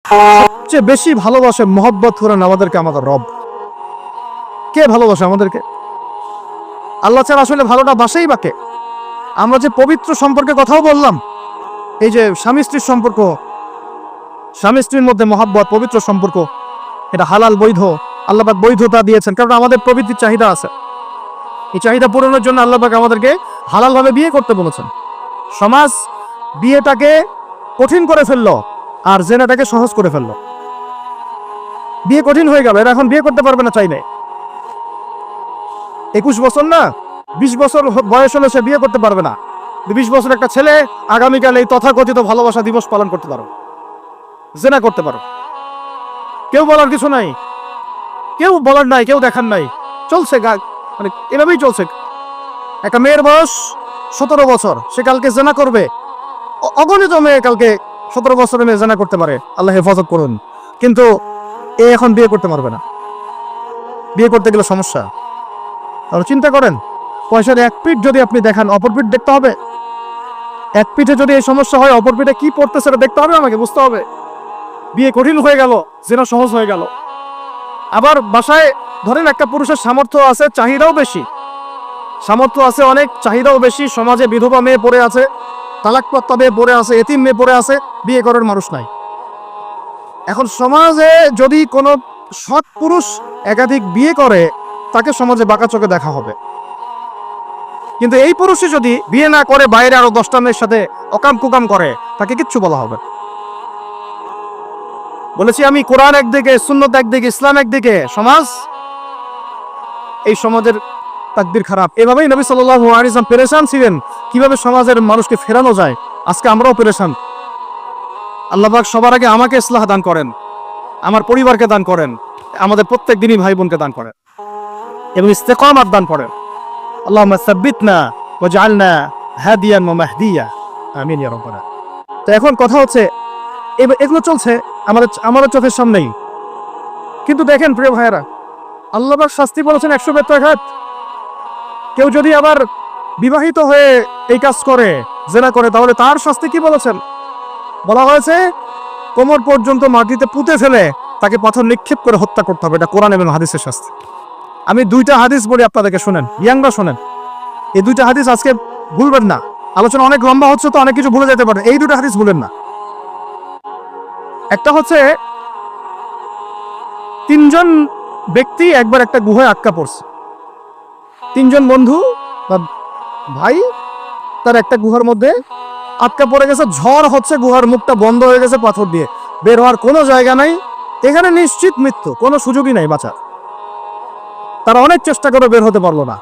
সবচেয়ে বেশি ভালোবাসে, মহব্বত করেন আমাদেরকে আমাদের রব। কে ভালোবাসে আমাদেরকে? আল্লাহ ছাড়া আসলে ভালোটা বাসেই বাকে। আমরা যে পবিত্র সম্পর্কে কথাও বললাম, এই যে স্বামী স্ত্রীর সম্পর্ক, স্বামী স্ত্রীর মধ্যে মহব্বত, পবিত্র সম্পর্ক, এটা হালাল বৈধ। আল্লাহ পাক বৈধতা দিয়েছেন, কারণ আমাদের প্রবৃত্তির চাহিদা আছে। এই চাহিদা পূরণের জন্য আল্লাহ পাক আমাদেরকে হালালভাবে বিয়ে করতে বলেছেন। সমাজ বিয়েটাকে কঠিন করে ফেললো আর জেনাটাকে সহজ করে ফেললো। বিয়ে কঠিন হয়ে গেল, এরা এখন বিয়ে করতে পারবে না চাইলে। 21 বছর না, 20 বছর বয়স হলে সে বিয়ে করতে পারবে না। 20 বছর একটা ছেলে আগামীকাল এই তথাকথিত ভালোবাসা দিবস পালন করতে পারো, জেনা করতে পারো। কেউ বলার কিছু নাই, কেউ বলার নাই, কেউ দেখার নাই, চলছে মানে এভাবেই চলছে। একটা মেয়ের বয়স 17 বছর, সে কালকে জেনা করবে। অগণিত মেয়ে কালকে 17 বছরের মেয়ে জেনা করতে পারে, আল্লাহ হেফাজত করুন। কিন্তু এ এখন বিয়ে করতে পারবে না। বিয়ে করতে গেলে সমস্যা। তাহলে চিন্তা করেন, পয়সার এক পিঠ যদি আপনি দেখান, অপর পিঠ দেখতে হবে। এক পিঠে যদি এই সমস্যা হয়, অপর পিঠে কি পড়তেছে সেটা দেখতে হবে, আমাকে বুঝতে হবে। বিয়ে কঠিন হয়ে গেল, জেনা সহজ হয়ে গেল। আবার বাসায় ধরেন একটা পুরুষের সামর্থ্য আছে, চাহিদাও বেশি, সামর্থ্য আছে অনেক, চাহিদাও বেশি। সমাজে বিধবা মেয়ে পড়ে আছে, তালাকপ্রাপ্তা মেয়ে পড়ে আছে, এতিম মেয়ে পড়ে আছে, বিয়ে করার মানুষ নাই। এখন সমাজে যদি কোনো সৎ পুরুষ একাধিক বিয়ে করে, তাকে সমাজে বাঁকা চোখে দেখা হবে। কিন্তু এই পুরুষই যদি বিয়ে না করে, বাইরে আরো 10টা মেয়ের সাথে অকাম কুকাম করে, তাকে কিচ্ছু বলা হবে। বলেছি আমি, কোরআন একদিকে, সুন্নত একদিকে, ইসলাম একদিকে, সমাজ, এই সমাজের তাকদীর খারাপ। এভাবেই নবী সাল্লাল্লাহু আলাইহি ওয়াসাল্লাম পেরেশান ছিলেন কিভাবে সমাজের মানুষকে ফেরানো যায়। আজকে আমরাও পেরেশান। আল্লাহ পাক সবার আগে আমাকে ইসলাহ দান করেন, আমার পরিবারকে দান করেন, আমাদের প্রত্যেক দিনই ভাই বোনকে দান করেন এবং ইস্তেকামাত দান করেন। আল্লাহুম্মা সাব্বিতনা ওয়াজআলনা হাদিয়ান ওয়া মাহদিয়া, আমিন ইয়া রাব্বানা। তো এখন কথা হচ্ছে, এগুলো চলছে আমাদের চোখের সামনেই। কিন্তু দেখেন প্রিয় ভাইয়েরা, আল্লাহ পাক শাস্তি বলেছেন 100 বেত্রাঘাত। কেউ যদি আবার বিবাহিত হয়ে এই কাজ করে, জেনা করে, তাহলে তার শাস্তি কি বলেছেন? বলা হয়েছে কোমর পর্যন্ত মাটিতে পুঁতে ফেলে তাকে পাথর নিক্ষেপ করে হত্যা করতে হবে। এটা কোরআন এবং হাদিসের শাস্তি। আমি 2টা হাদিস বলি আপনাদেরকে, শুনেন, ইয়াংরা শোনেন। এই 2টা হাদিস আজকে ভুলবেন না। আলোচনা অনেক লম্বা হচ্ছে তো অনেক কিছু ভুলে যেতে পারে, এই 2টা হাদিস ভুলেন না। একটা হচ্ছে 3জন ব্যক্তি একবার একটা গুহায় আটকা পড়ছে। 3জন বন্ধু বা ভাই, তার একটা গুহার মধ্যে আটকা পড়ে গেছে। ঝড় হচ্ছে, গুহার মুখটা বন্ধ হয়ে গেছে পাথর দিয়ে, বের হওয়ার কোনো জায়গা নাই। এখানে নিশ্চিত মৃত্যু, কোনো সুযোগই নাই বাঁচার। তারা অনেক চেষ্টা করে বের হতে পারলো না।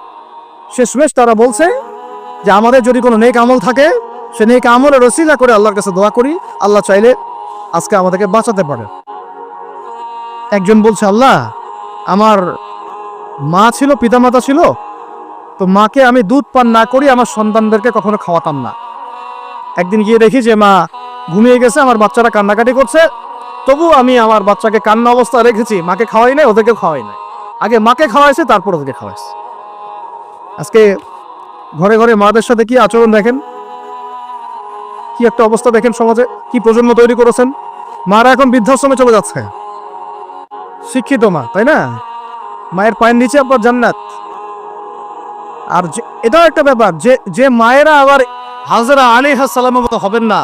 শেষমেশ তারা বলছে যে আমাদের যদি কোনো নেক আমল থাকে, সে নেক আমলের ওসিলা করে আল্লাহর কাছে দোয়া করি, আল্লাহ চাইলে আজকে আমাদেরকে বাঁচাতে পারে। একজন বলছে, আল্লাহ, আমার মা ছিল, পিতামাতা ছিল, তো মাকে আমি দুধ পান না করি আমার সন্তানদেরকে কখনো খাওয়াতাম না। একদিন গিয়ে দেখি যে মা ঘুমিয়ে গেছে, আমার বাচ্চারা কান্নাকাটি করছে, তবু আমি আমার বাচ্চাকে কান্না অবস্থা রেখেছি, মাকে খাওয়াই নাই, ওদেরকে খাওয়াই নাই। আগে মাকে খাওয়াইছে, তারপর ওদেরকে খাওয়াইছে। আজকে ঘরে ঘরে মাদের সাথে কি আচরণ দেখেন, কি একটা অবস্থা দেখেন, সমাজে কি প্রজন্ম তৈরি করেছেন। মারা এখন বৃদ্ধাশ্রমে চলে যাচ্ছে। শিক্ষিত মা, তাই না? মায়ের পায়ের নিচে আপনার জান্নাত। আর এটাও একটা ব্যাপার, যে মায়েরা আবার হাজরা আলাইহিস সালামের মতো হবেন না,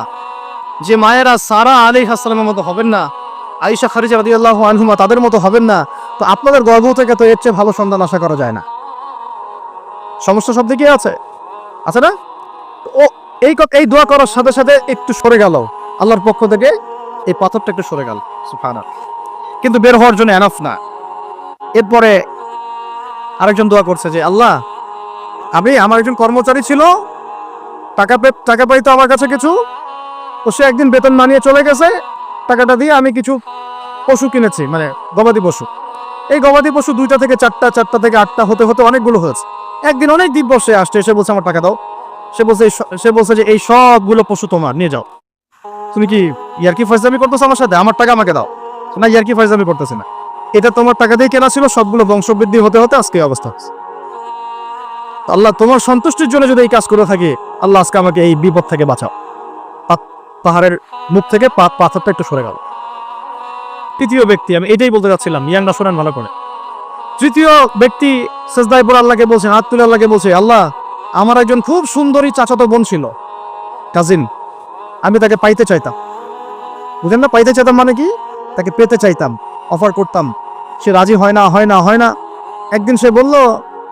যে মায়েরা সারা আলাইহিস সালামের মতো হবেন না, আয়েশা খাদিজা রাদিয়াল্লাহু আনহুমা তাদের মতো হবেন না, তো আপনাদের গর্ভ থেকে তো এর চেয়ে ভালো সন্তান আশা করা যায় না। সমস্যা সব দিকে আছে না? ও এই দোয়া করার সাথে সাথে একটু সরে গেল, আল্লাহর পক্ষ থেকে এই পাথরটা একটু সরে গেল, সুবহানাল্লাহ। কিন্তু বের হওয়ার জন্য এনাফ না। এরপরে আরেকজন দোয়া করছে যে আল্লাহ, আমার একজন কর্মচারী ছিল, টাকা পাইতো আমার কাছে কিছু, তো সে একদিন বেতন মানিয়ে চলে গেছে। টাকাটা দিয়ে আমি কিছু পশু কিনেছি, মানে গবাদি পশু। এই গবাদি পশু 2টা থেকে 4টা, 4টা থেকে 8টা হতে হতে অনেকগুলো হয়েছে। একদিন অনেক দ্বীপ বসে আসছে, এসে বলছে আমার টাকা দাও। সে বলছে যে এই সবগুলো পশু তোমার, নিয়ে যাও। তুমি কি ইয়ারকি ফাইজলামি করতেছো আমার সাথে? আমার টাকা আমাকে দাও। না, ইয়ারকি ফাইজলামি করতেছি না, এটা তোমার টাকা দিয়ে কেনা ছিল, সবগুলো বংশবৃদ্ধি হতে হতে আজকে এই অবস্থা হচ্ছে। আল্লাহ, তোমার সন্তুষ্টির জন্য যদি এই কাজ করে থাকি, আল্লাহ আজকে আমাকে এই বিপদ থেকে বাঁচাও। পাহাড়ের মুখ থেকে পাথরটা একটু সরে গেল। তৃতীয় ব্যক্তি, আমি এটাই বলতে চাচ্ছিলাম, ইয়াংরা শোনেন ভালো করে। তৃতীয় ব্যক্তি সেজদায় পড়ে আল্লাহকে বলছে, হাত তুলে আল্লাহকে বলছে, আল্লাহ আমার একজন খুব সুন্দরী চাচাতো বোন ছিল, কাজিন, আমি তাকে পাইতে চাইতাম। বুঝেন না, পাইতে চাইতাম মানে কি? তাকে পেতে চাইতাম, অফার করতাম। সে রাজি হয় না, হয় না, হয় না। একদিন সে বলল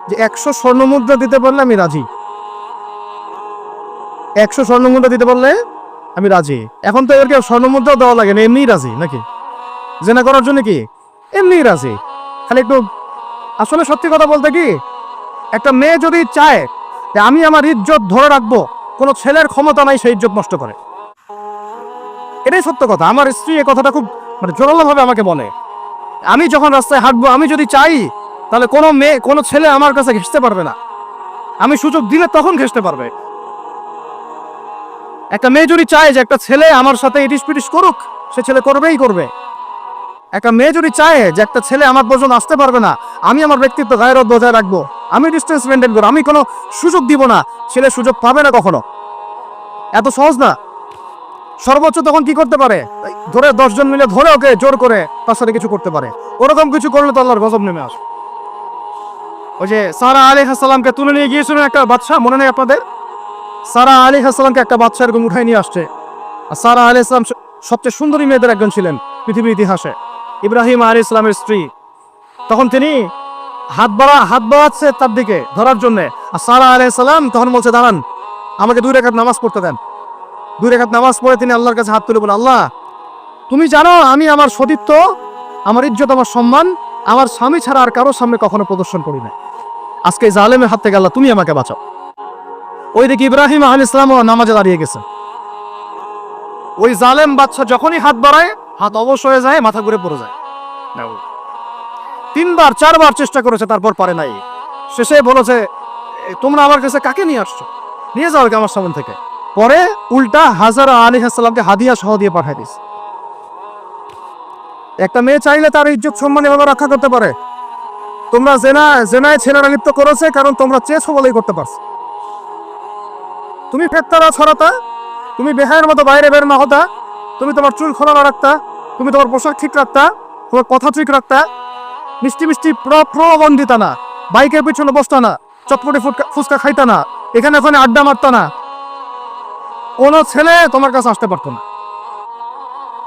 যে 100 স্বর্ণমুদ্রা দিতে পারলে আমি রাজি। 100 স্বর্ণমুদ্রা দিতে পারলে আমি রাজি। এখন তো এদেরকে স্বর্ণমুদ্রা দেওয়া লাগে না, এমনিই রাজি নাকি? জেনা করার জন্য কি এমনিই রাজি, খালি একটু। আসলে সত্যি কথা বলতে কি, একটা মেয়ে যদি চায় যে আমি আমার ইজ্জত ধরে রাখবো, কোনো ছেলের ক্ষমতা নাই সেই ইজ্জত নষ্ট করে। এটাই সত্য কথা। আমার স্ত্রী এই কথাটা খুব জোরালো ভাবে আমাকে বলে, আমি যখন রাস্তায় হাঁটবো, আমি যদি চাই, তাহলে কোনো মেয়ে, কোনো ছেলে আমার কাছে ঘেঁষতে পারবে না। আমি সুযোগ দিলে তখন ঘেঁষতে পারবে। একটা মেয়ে যদি চায় যে একটা ছেলে আমার সাথে ইটিস পিটিস করুক, সে ছেলে করবেই করবে। একটা মেয়ে যদি চায় যে একটা ছেলে আমার পর্যন্ত আসতে পারবে না, আমি আমার ব্যক্তিত্ব গায়রত বজায় রাখবো, আমি ডিস্টেন্স মেনটেন করবো, আমি কোনো সুযোগ দিব না, ছেলে সুযোগ পাবে না কখনো। এত সহজ না। সর্বোচ্চ তখন কি করতে পারে, ধরে 10 জন মিলে ধরে ওকে জোর করে তার সাথে কিছু করতে পারে। ওরকম কিছু করলে তো আল্লাহর গজব নেমে আসে। ওই যে সারা আলাইহিস সালামকে তুলে নিয়ে গিয়েছিলেন একটা বাদশা, মনে নেই আপনাদের? সারা আলাইহিস সালামকে একটা বাদশা এরকম উঠাই নিয়ে আসছে। আর সারা আলাইহিস সালাম সবচেয়ে সুন্দরী মেয়েদের একজন ছিলেন পৃথিবীর ইতিহাসে, ইব্রাহিম আলাইহিস সালামের স্ত্রী। তখন তিনি হাত বাড়াচ্ছে তার দিকে ধরার জন্য। আর সারা আলাইহিস সালাম তখন বলছে, দাঁড়ান, আমাকে 2 রাকাত নামাজ পড়তে দেন। 2 রাকাত নামাজ পড়ে তিনি আল্লাহর কাছে হাত তুলে বলেন, আল্লাহ তুমি জানো আমি আমার সতীত্ব, আমার ইজ্জত, আমার সম্মান আমার স্বামী ছাড়া আর কারোর সামনে কখনো প্রদর্শন করি না। আজকে এই জালেমের হাত থেকে আল্লাহ তুমি আমাকে বাঁচাও। ওই দিকে ইব্রাহিম আলাইহিস সালাম নামাজে দাঁড়িয়ে গেছে। ওই জালেম বাদশা যখনই হাত বাড়ায়, হাত অবশ হয়ে যায়, মাথা ঘুরে পড়ে যায়। 3বার 4বার চেষ্টা করেছে, তারপর পারে নাই। শেষে বলেছে, তোমরা আমার কাছে কাকে নিয়ে আসছো, নিয়ে যাও আমার সামনে থেকে। পরে উল্টা হাজারা আলাইহিস সালামকে হাদিয়া সহ দিয়ে পাঠিয়ে দিস। একটা মেয়ে চাইলে তার ইজ্জত সম্মান এভাবে রক্ষা করতে পারে। তোমরা জেনায় ছেলেরা লিপ্ত করেছে কারণ তোমরা চেয়েছো বলেই করতে পারছো। তুমি ফেত্তারা ছড়াতা, তুমি বেহায়ের মতো বাইরে বের না হতা, তুমি তোমার চুল খোলা না রাখতা, তুমি তোমার পোশাক ঠিক রাখতা, তোমার কথা ঠিক রাখতা, মিষ্টি মিষ্টি প্রবন্ধিতা না, বাইকের পিছনে বসতা না, চটপটি ফুচকা খাইতা না, এখানে ওখানে আড্ডা মারতা না, কোনো ছেলে তোমার কাছে আসতে পারতো না।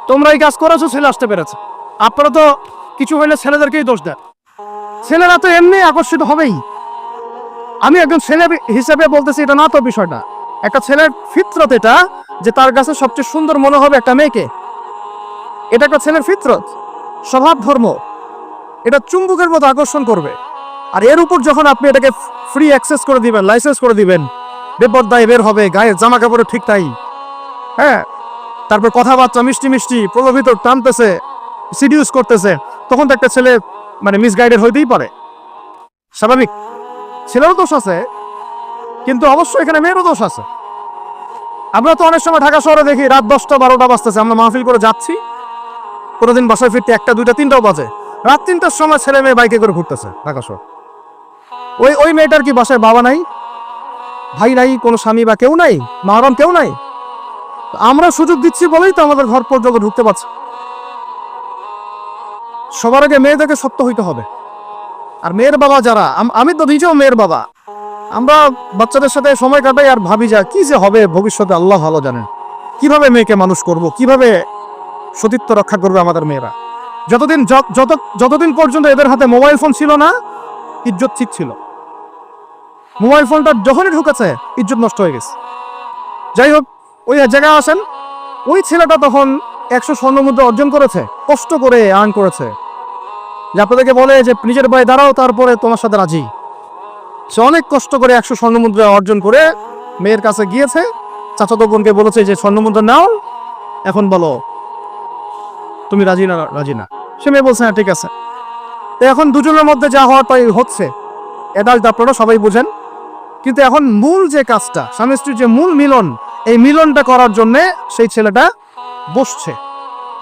তোমরা এই কাজ করেছো, ছেলে আসতে পেরেছে। আপনারা তো কিছু হইলে ছেলেদেরকেই দোষ দেন। ছেলেরা তো এমনি আকর্ষিত হবেই। আমি একজন ছেলে হিসেবে বলতেছি, এটা না তো বিষয়টা। একটা ছেলের ফিতরত এটা, যে তার কাছে সবচেয়ে সুন্দর মনে হবে একটা মেয়েকে। এটা একটা ছেলের ফিতরত, স্বভাব ধর্ম, এটা চুম্বকের মতো আকর্ষণ করবে। আর এর উপর যখন আপনি এটাকে ফ্রি অ্যাক্সেস করে দিবেন, লাইসেন্স করে দিবেন, বেপরদায় বের হবে, গায়ের জামা কাপড়ে ঠিক তাই, হ্যাঁ, তারপর কথাবার্তা মিষ্টি মিষ্টি প্রলোভিত টানতেছে, সিডিউস করতেছে, তখন তো একটা ছেলে মিসগাইডেড হইতেই পারে, স্বাভাবিক। ছেলেরও দোষ আছে, কিন্তু অবশ্যই এখানে মেয়েরও দোষ আছে। আমরা তো অনেক সময় ঢাকা শহরে দেখি রাত 10টা 12টা বাজতেছে, আমরা মাহফিল করে যাচ্ছি, কোনোদিন বাসায় ফিরতে 1টা 2টা 3টাও বাজে। রাত 3টার সময় ছেলে মেয়ে বাইকে করে ঘুরতেছে ঢাকা শহর। ওই মেয়েটার কি বাসায় বাবা নাই, ভাই নাই, কোনো স্বামী বা কেউ নাই, মাহরম কেউ নাই? আমরা সুযোগ দিচ্ছি বলেই তো আমাদের ঘর পর্যন্ত ঢুকতে পারছে। সবার আগে মেয়েদেরকে সত্য হইতে হবে। আর মেয়ের বাবা যারা, আমি তো নিজেও মেয়ের বাবা, আমরা বাচ্চাদের সাথে সময় কাটাই আর ভাবি যা কি যে হবে ভবিষ্যতে, আল্লাহ ভালো জানেন। কিভাবে মেয়েকে মানুষ করব, কিভাবে সতীত্ব রক্ষা করবে আমাদের মেয়েরা। যতদিন পর্যন্ত এদের হাতে মোবাইল ফোন ছিল না, ইজ্জত ঠিক ছিল। মোবাইল ফোনটা যখনই ঢুকেছে, ইজ্জত নষ্ট হয়ে গেছে। যাই হোক, ওই জায়গায় আসেন, ওই ছেলেটা তখন 100 স্বর্ণমুদ্রা অর্জন করেছে, কষ্ট করে আর্ন করেছে। যে আপনাদেরকে বলে যে নিজের পায়ে দাঁড়াও, তারপরে তোমার সাথে রাজি। সে অনেক কষ্ট করে 100 স্বর্ণমুদ্রা অর্জন করে মেয়ের কাছে গিয়েছে, চাচাতো বোনকে বলেছে যে স্বর্ণমুদ্রা নাও, এখন বলো তুমি রাজি না। সে মেয়ে বলছে হ্যাঁ ঠিক আছে। তো এখন দুজনের মধ্যে যা হওয়ার তাই হচ্ছে, এডাল্ট আপনারা সবাই বুঝেন। কিন্তু এখন মূল যে কাজটা, স্বামী স্ত্রীর যে মূল মিলন, এই মিলনটা করার জন্যে সেই ছেলেটা বসছে।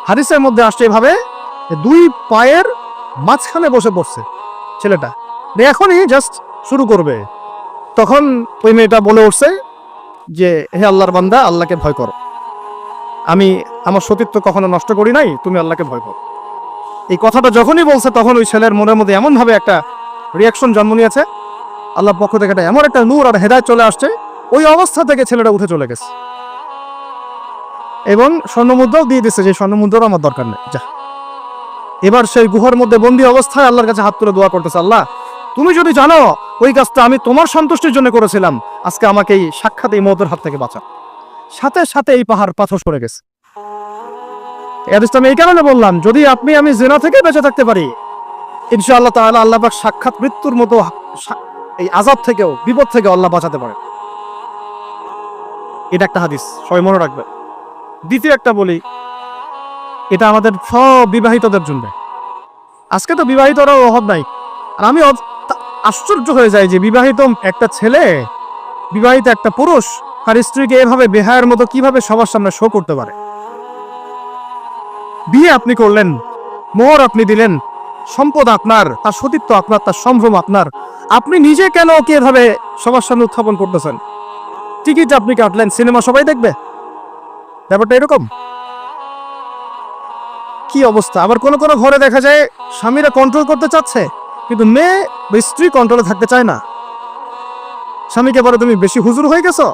হাদিসের মধ্যে আসছে এভাবে, 2 পায়ের মাঝখানে বসে পড়ছে ছেলেটা, এখনই জাস্ট শুরু করবে। তখন ওই মেয়েটা বলে উঠছে যে হে আল্লাহর বান্দা, আল্লাহকে ভয় করো, আমি আমার সতীত্ব কখনো নষ্ট করি নাই, তুমি আল্লাহকে ভয় করো। এই কথাটা যখনই বলছে তখন ওই ছেলের মনের মধ্যে এমনভাবে একটা রিয়াকশন জন্ম নিয়েছে, আল্লাহর পক্ষ থেকে এটা এমন একটা নূর আর হেদায়েত চলে আসছে, ওই অবস্থা থেকে ছেলেটা উঠে চলে গেছে এবং স্বর্ণমুদ্রাও দিয়ে দিচ্ছে, যে স্বর্ণমুদ্রাও আমার দরকার নেই, যা। এবার সেই গুহার মধ্যে বন্দী অবস্থায় আল্লাহর কাছে হাত তুলে দোয়া করতেছে, আল্লাহ তুমি যদি জানো ওই কাজটা আমি তোমার সন্তুষ্টির জন্য করেছিলাম, আজকে আমাকে এই সাক্ষাৎ এই মওতের হাত থেকে বাঁচা। সাথে সাথে এই পাহাড় পাথর সরে গেছে। এই হাদিসটা আমি এই কারণে বললাম, যদি আমি জিনা থেকে বেঁচে থাকতে পারি, ইনশাআল্লাহ তাআলা আল্লাহ পাক সাক্ষাৎ মৃত্যুর মতো এই আযাব থেকেও, বিপদ থেকে আল্লাহ বাঁচাতে পারে। এটা একটা হাদিস, সবাই মনে রাখবে। দ্বিতীয় একটা বলি, এটা আমাদের সব বিবাহিতদের জন্য। আজকে তো বিবাহিতরাও অভাব নাই, আর আমি আশ্চর্য হয়ে যাই যে বিবাহিত একটা ছেলে, বিবাহিত একটা পুরুষ তার স্ত্রীকে এভাবে বেহায়ার মতো কিভাবে সবার সামনে শো করতে পারে। বিয়ে আপনি করলেন, মোহর আপনি দিলেন, সম্পদ আপনার, তার সতীত্ব আপনার, তার সম্ভ্রম আপনার, আপনি নিজে কেন ওকে এভাবে সবার সামনে উত্থাপন করতেছেন? টিকিট আপনি কাটলেন, সিনেমা সবাই দেখবে, ব্যাপারটা এরকম। কি অবস্থা! আবার কোন কোন ঘরে দেখা যায় স্বামীরা কন্ট্রোল করতে চাচ্ছে, কিন্তু মেয়ে বা স্ত্রী কন্ট্রোলে থাকতে চায় না। স্বামীকে বলে তুমি বেশি হুজুর হয়ে গেছো,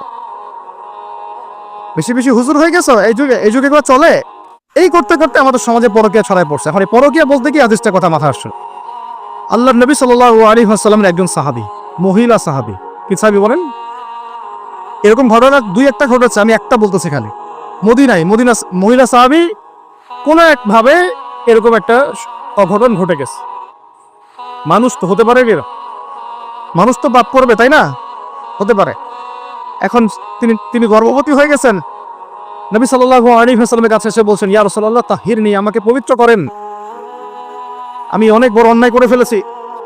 বেশি বেশি হুজুর হয়ে গেছো, এই যুগে এগুলো চলে। এই করতে করতে আমাদের সমাজে পরকীয়া ছড়ায় পড়ছে। এখন এই পরকীয়া বলতে কি হাদিসটা কথা মাথা আসছে। আল্লাহর নবী সাল্লাল্লাহু আলাইহি ওয়াসাল্লামের একজন সাহাবী, মহিলা সাহাবী, কি সাহাবী বলেন? এরকম ঘটনা দুই একটা ঘটেছে, আমি একটা বলতেছি খালি। মদিনা মহিলা সাহাবী কোনো একভাবে এরকম একটা অঘটন ঘটে গেছে। মানুষ তো হতে পারে, মানুষ তো পাপ করবে, তাই না? হতে পারে। এখন তিনি গর্ভবতী হয়ে গেছেন। নবী সাল্লাল্লাহু আলাইহি ওয়াসাল্লামের কাছে এসে বলছেন, ইয়া রাসূলুল্লাহ তাহিরনি, আমাকে পবিত্র করেন, আমি অনেক বড় অন্যায় করে ফেলেছি।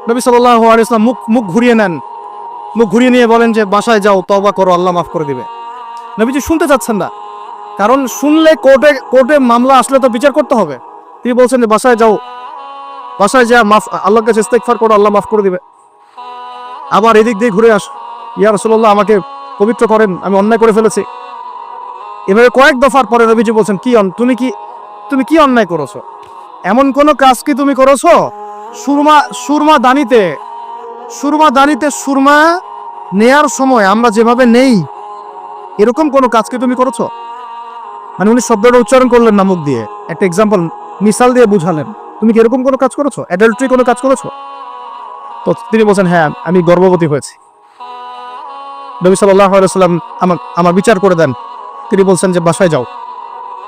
নবী সাল্লাল্লাহু আলাইহি ওয়াসাল্লাম মুখ ঘুরিয়ে নেন, মুখ ঘুরিয়ে নিয়ে বলেন যে বাসায় যাও, তওবা করো, আল্লাহ মাফ করে দিবে। নবীজি শুনতে চাচ্ছেন না, কারণ শুনলে কোর্টে মামলা আসলে তো বিচার করতে হবে। তিনি বলছেন যে বাসায় যাও, বাসায় যা আল্লাহর কাছে ইস্তেগফার করো, আল্লাহ মাফ করে দিবে। আবার এদিক দিয়ে ঘুরে আস, ইয়া রাসূলুল্লাহ আমাকে পবিত্র করেন, আমি অন্যায় করে ফেলেছি। এভাবে কয়েক দফার পরে নবীজি বলছেন, তুমি কি অন্যায় করেছো? এমন কোন কাজ কি তুমি করেছো? সুরমা দানিতে সুরমা নেয়ার সময় আমরা যেভাবে নেই, এরকম কোন কাজ কি তুমি করেছো? মানে উনি শব্দটা উচ্চারণ করলেন না মুখ দিয়ে, একটা এক্সাম্পল, মিসাল দিয়ে বুঝালেন, তুমি কি এরকম কোনো কাজ করেছো? অ্যাডাল্টারি কোনো কাজ করেছো? তো তিনি বলছেন, হ্যাঁ আমি গর্ভবতী হয়েছি। নবী সাল্লাল্লাহু আলাইহি ওয়াসাল্লাম আমার বিচার করে দেন। তিনি বলছেন যে বাসায় যাও,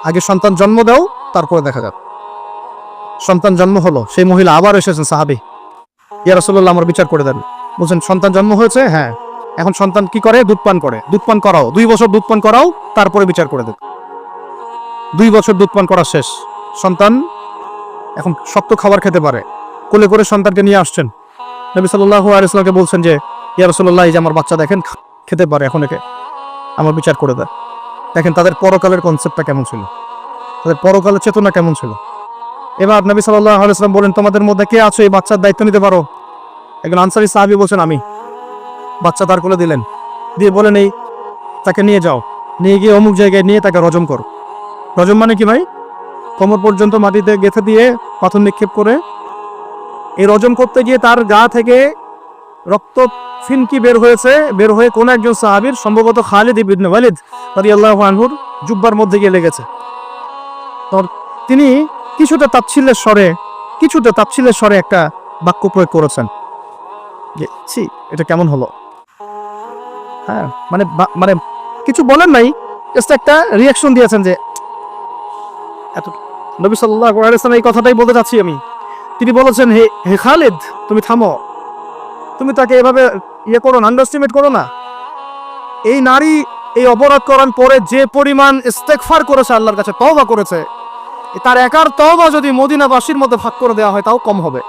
আগে সন্তান জন্ম দাও, তারপরে দেখা যাক। সন্তান জন্ম হলো, সেই মহিলা আবার এসেছেন, সাহাবী, ইয়া রাসূলুল্লাহ আমার বিচার করে দেন। বলছেন সন্তান জন্ম হয়েছে, হ্যাঁ। এখন সন্তান কি করে? দুধ পান করে, দুধ পান করাও, 2 বছর দুধ পান করাও, তারপরে বিচার করে দেন। 2 বছর দুধ পান করা শেষ, সন্তান এখন শক্ত খাবার খেতে পারে, কোলে করে সন্তানকে নিয়ে আসছেন। নবী সাল্লাল্লাহু আলাইহি ওয়াসাল্লামকে বলছেন যে ইয়া রাসূলুল্লাহ, এই যে আমার বাচ্চা দেখেন খেতে পারে, এখন একে আমার বিচার করে দেন। দেখেন তাদের পরকালের কনসেপ্টটা কেমন ছিল, তাদের পরকালের চেতনা কেমন ছিল। এবার নবী সাল্লাল্লাহু আলাইহি ওয়াসাল্লাম বলেন, তোমাদের মধ্যে কে আছো এই বাচ্চার দায়িত্ব নিতে পারো? একজন আনসারী সাহাবী বলছেন আমি। বাচ্চা তার কোলে দিলেন, দিয়ে বলেন এই তাকে নিয়ে যাও, নিয়ে গিয়ে অমুক জায়গায় নিয়ে তাকে রজম করো। রজম মানে কি ভাই? কোমর পর্যন্ত মাটিতে গেঁথে দিয়ে পাথর নিক্ষেপ করে, এই রজম করতে গিয়ে তার গা থেকে রক্ত ফিনকি বের হয়ে কোন একজন সাহাবীর, সম্ভবত খালিদ ইবনে ওয়ালিদ রাদিয়াল্লাহু আনহুর জুব্বার মধ্যে গিয়ে লেগেছে। তো তিনি কিছুটা তাচ্ছিল্যের স্বরে একটা বাক্য প্রয়োগ করেছেন যে ছি, এটা কেমন হলো? হ্যাঁ, মানে কিছু বলেন নাই, জাস্ট একটা রিয়াকশন দিয়েছেন যে এত। নবী সাল্লাল্লাহু আলাইহি ওয়াসাল্লাম এই কথাটাই বলতে চাচ্ছি আমি। তিনি বলেছেন, হে খালিদ, তুমি থামো, তুমি তাকে এভাবে করো না, আন্ডারস্টিমেট করো না। এই নারী এই অপরাধ করার পরে যে পরিমাণ ইস্তেগফার করেছে, আল্লাহর কাছে তওবা করেছে, তার একার তওবা যদি মদিনাবাসীর মধ্যে ভাগ করে দেওয়া হয় তাও কম হবে।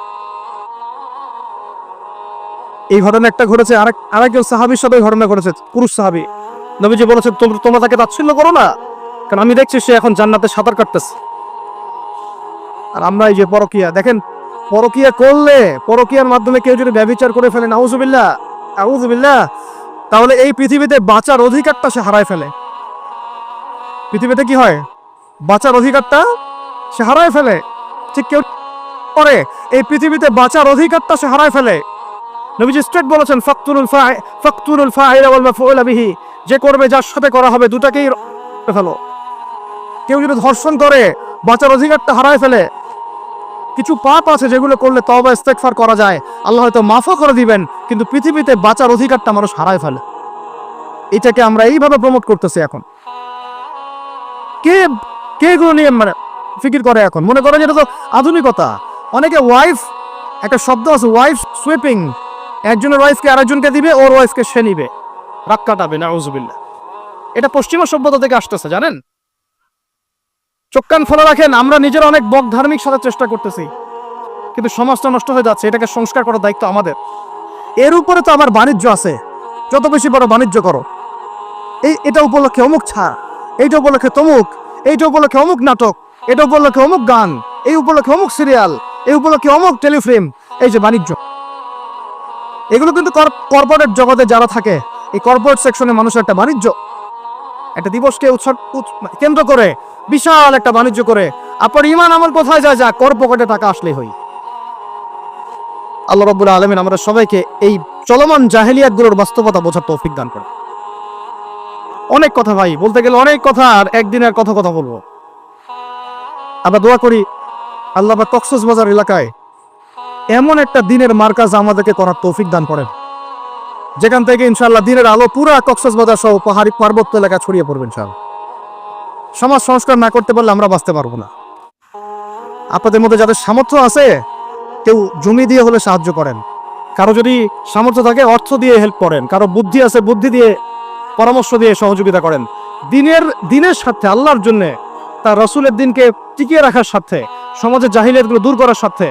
এই ঘটনা একটা ঘটেছে, আরেকজন সাহাবীর সাথে ঘটনা ঘটেছে, পুরুষ সাহাবী। নবীজি বলেছেন তোমরা তাকে তাচ্ছিল্য করো না, কারণ আমি দেখছি সে এখন জান্নাতে সাঁতার কাটতেছে। আর আমরা এই যে পরকীয়া, দেখেন পরকীয়া করলে, পরকীয়ার মাধ্যমে কেউ যদি ব্যভিচার করে ফেলে, নাউযুবিল্লাহ, তাহলে এই পৃথিবীতে বাঁচার অধিকারটা সে হারায় ফেলে। পৃথিবীতে কি হয়? বাঁচার অধিকারটা সে হারায় ফেলে। ঠিক করে এই পৃথিবীতে বাঁচার অধিকারটা সে হারায় ফেলে। নবীজি স্ট্রেট বলেছেন, ফাকতুলুল ফাইলা ওয়াল মাফউলা বিহি, যে করবে যার সাথে করা হবে দুটাকেই ফেলো। কেউ যদি ধর্ষণ করে বাঁচার অধিকারটা হারায় ফেলে। কিছু পাপ আছে যেগুলো করলে তওবা ইস্তেগফার করা যায়, আল্লাহ হয়তো মাফও করে দিবেন, কিন্তু পৃথিবীতে বাঁচার অধিকারটা মানুষ হারায় ফেলে। এটাকে আমরা এইভাবে প্রমোট করতেছি এখন। কে কে এগুলো নিয়ে মানে ফিকির করে এখন? মনে করেন এটা তো আধুনিকতা। অনেকে ওয়াইফ, একটা শব্দ আছে ওয়াইফ সুইপিং, একজনের ওয়াইফকে আরেকজনকে দিবে, ওর ওয়াইফকে সে নিবে, রাগ কাটাবে, নাউজুবিল্লাহ। এটা পশ্চিমা সভ্যতা থেকে আসতেছে, জানেন? চোখ কান খোলা রাখেন, আমরা নিজেরা অনেক বক ধার্মিক সাথে চেষ্টা করতেছি, কিন্তু সমাজটা নষ্ট হয়ে যাচ্ছে। এটাকে সংস্কার করার দায়িত্ব আমাদের। এর উপরে তো আবার বাণিজ্য আছে, যত বেশি বড় বাণিজ্য করো, এটা উপলক্ষে অমুক ছাড়, এইটা উপলক্ষে তমুক, এইটা উপলক্ষে অমুক নাটক, এটা উপলক্ষে অমুক গান, এই উপলক্ষে অমুক সিরিয়াল, এই উপলক্ষে অমুক টেলিফিল্ম। এই যে বাণিজ্য, এগুলো কিন্তু কর্পোরেট জগতে যারা থাকে, এই কর্পোরেট সেকশনে মানুষের একটা বাণিজ্য, একটা দিবসকে কেন্দ্র করে বিশাল একটা বাণিজ্য করে। আপনার ইমান আমল কোথায় যায়? যা কর পকেটে টাকা আসলেই হই। আল্লাহ রাব্বুল আলামিন আমরা সবাইকে এই চলমান জাহেলিয়াতগুলোর বাস্তবতা বোঝার তৌফিক দান করে। অনেক কথা ভাই, বলতে গেলে অনেক কথা, আর একদিনের কথা বলবো। আমরা দোয়া করি আল্লাহ পাক কক্সবাজার এলাকায় এমন একটা দিনের মার্কাজ আমাদেরকে করার তৌফিক দান করেন, যেখান থেকে ইনশাআল্লাহ দিনের আলো পুরা কক্সবাজার সহ পাহাড়ি পার্বত্য এলাকা ছড়িয়ে পড়বে ইনশাআল্লাহ। সমাজ সংস্কার না করতে পারলে আমরা বাঁচতে পারবো না। আপনাদের মধ্যে যাদের সামর্থ্য আছে, কেউ জমি দিয়ে হলে সাহায্য করেন, কারো যদি সামর্থ্য থাকে অর্থ দিয়ে হেল্প করেন, কারো বুদ্ধি আছে বুদ্ধি দিয়ে, পরামর্শ দিয়ে সহযোগিতা করেন। দিনের স্বার্থে, আল্লাহর জন্য, তার রাসূলের দিনকে টিকিয়ে রাখার স্বার্থে, সমাজের জাহিলিয়াতগুলো দূর করার স্বার্থে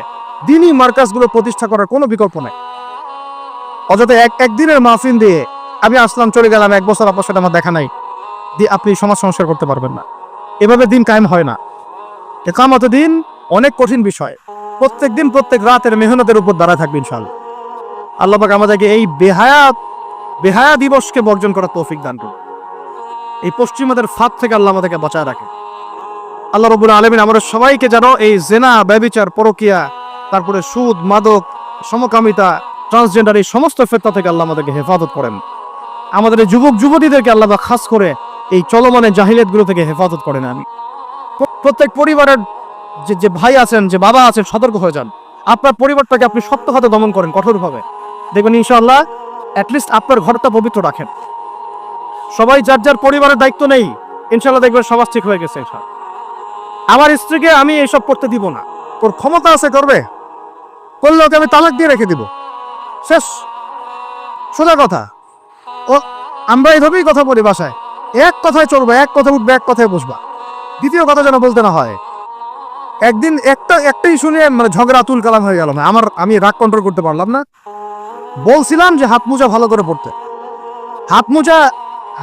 দিনই মার্কাজগুলো প্রতিষ্ঠা করার কোনো বিকল্প নাই। অযথা একদিনের মাহফিল দিয়ে আমি আসলাম চলে গেলাম, 1 বছর আপনার সাথে আমার দেখা নাই, দিয়ে আপনি সমাজ সংস্কার করতে পারবেন না। এভাবে দিন কায়েম হয় না। ইকামত দিন অনেক কঠিন বিষয়। প্রত্যেক দিন প্রত্যেক রাতের মেহনতের উপর দাঁড়ায় থাকবে ইনশাআল্লাহ। আল্লাহ পাক আমাদেরকে এই বেহায়া দিবসকে বর্জন করার তৌফিক দান করুন। এই পশ্চিমাদের ফাঁদ থেকে আল্লাহ আমাদেরকে বাঁচায় রাখে। আল্লাহ রাব্বুল আলামিন আমাদের সবাইকে যেন এই জেনা, ব্যভিচার, পরকিয়া, তারপরে সুদ, মাদক, সমকামিতা, ট্রান্সজেন্ডার, এই সমস্ত ফিতনা থেকে আল্লাহ আমাদেরকে হেফাজত করেন। আমাদের এই যুবক যুবতীদেরকে আল্লাহ পাক খাস করে এই চলমানের জাহিলিয়াতগুলো থেকে হেফাজত করেন। আমি প্রত্যেক পরিবারের যে ভাই আছেন, যে বাবা আছেন, সতর্ক হয়ে যান। আপনার পরিবারটাকে আপনি শক্ত হাতে দমন করেন, কঠোরভাবে, দেখবেন ইনশাআল্লাহ অ্যাটলিস্ট আপনার ঘরটা পবিত্র রাখেন। সবাই যার যার পরিবারের দায়িত্ব নেই, ইনশাআল্লাহ দেখবেন সমাজ ঠিক হয়ে গেছে। আমার স্ত্রীকে আমি এইসব করতে দিব না, তোর ক্ষমতা আছে করবে, করলে ওকে আমি তালাক দিয়ে রেখে দিব, শেষ, সোজা কথা। ও আমরা এইভাবেই কথা বলি বাসায়, এক কথায় চলবে, এক কথা উঠবে, এক কথায় বসবা, দ্বিতীয় কথা যেন বলতে না হয়। একদিন একটাই শুনে মানে ঝগড়া তুল কালাম হয়ে গেল। আমি রাগ কন্ট্রোল করতে পারলাম না। বলছিলাম যে হাত মোজা ভালো করে পড়তে,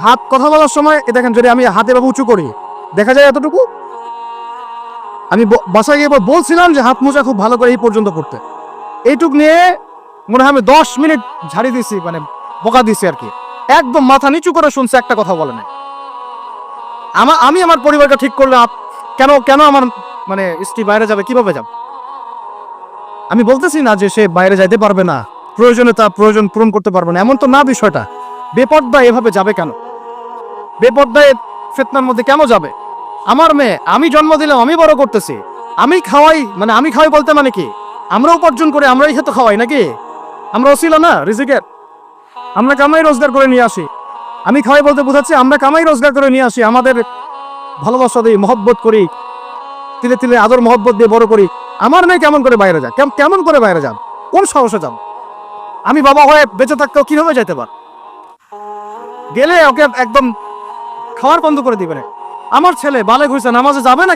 হাত কথা বলার সময় দেখেন, যদি আমি হাতে বাবু উঁচু করি দেখা যায় এতটুকু। আমি বাসায় গিয়ে বলছিলাম যে হাত মোজা খুব ভালো করে এই পর্যন্ত পড়তে, এইটুক নিয়ে মনে হয় আমি 10 মিনিট ঝাড়ি দিছি, মানে বকা দিছি আর কি। একদম মাথা নিচু করে শুনছে, একটা কথা বলে নাই। আমি আমার পরিবারটা ঠিক করলে কেন আমার মানে স্ত্রী বাইরে যাবে, কিভাবে যাব? আমি বলতেছি না যে সে বাইরে যাইতে পারবে না, প্রয়োজনে তার প্রয়োজন পূরণ করতে পারবে না, এমন তো না বিষয়টা। বেপর্দা এভাবে যাবে কেন? বেপর্দায় ফিতনার মধ্যে কেন যাবে? আমার মেয়ে, আমি জন্ম দিলাম, আমি বড় করতেছি, আমি খাওয়াই বলতে মানে কি? আমরা উপার্জন করে আমরাই খেতে খাওয়াই নাকি? আমরা ওসিলা না রিজিকের? আমরা কামাই রোজগার করে নিয়ে আসি। আমি খাওয়াই বলতে বোঝাচ্ছি আমরা কামাই রোজগার করে নিয়ে আসি, আমাদের ভালোবাসা দিই, মহব্বত করি, তিলে তিলে আদর মহব্বত দিয়ে বড় করি। আমার মেয়ে কেমন করে বাইরে যায়? কেমন করে বাইরে যান? কোন সাহসে যান? আমি বাবা হয়ে বেঁচে থাকতেও কিভাবে যেতে পার? গেলে ওকে একদম খাওয়ার বন্ধ করে দিবে না। আমার ছেলে বালে ঘুরছে, নামাজে যাবে না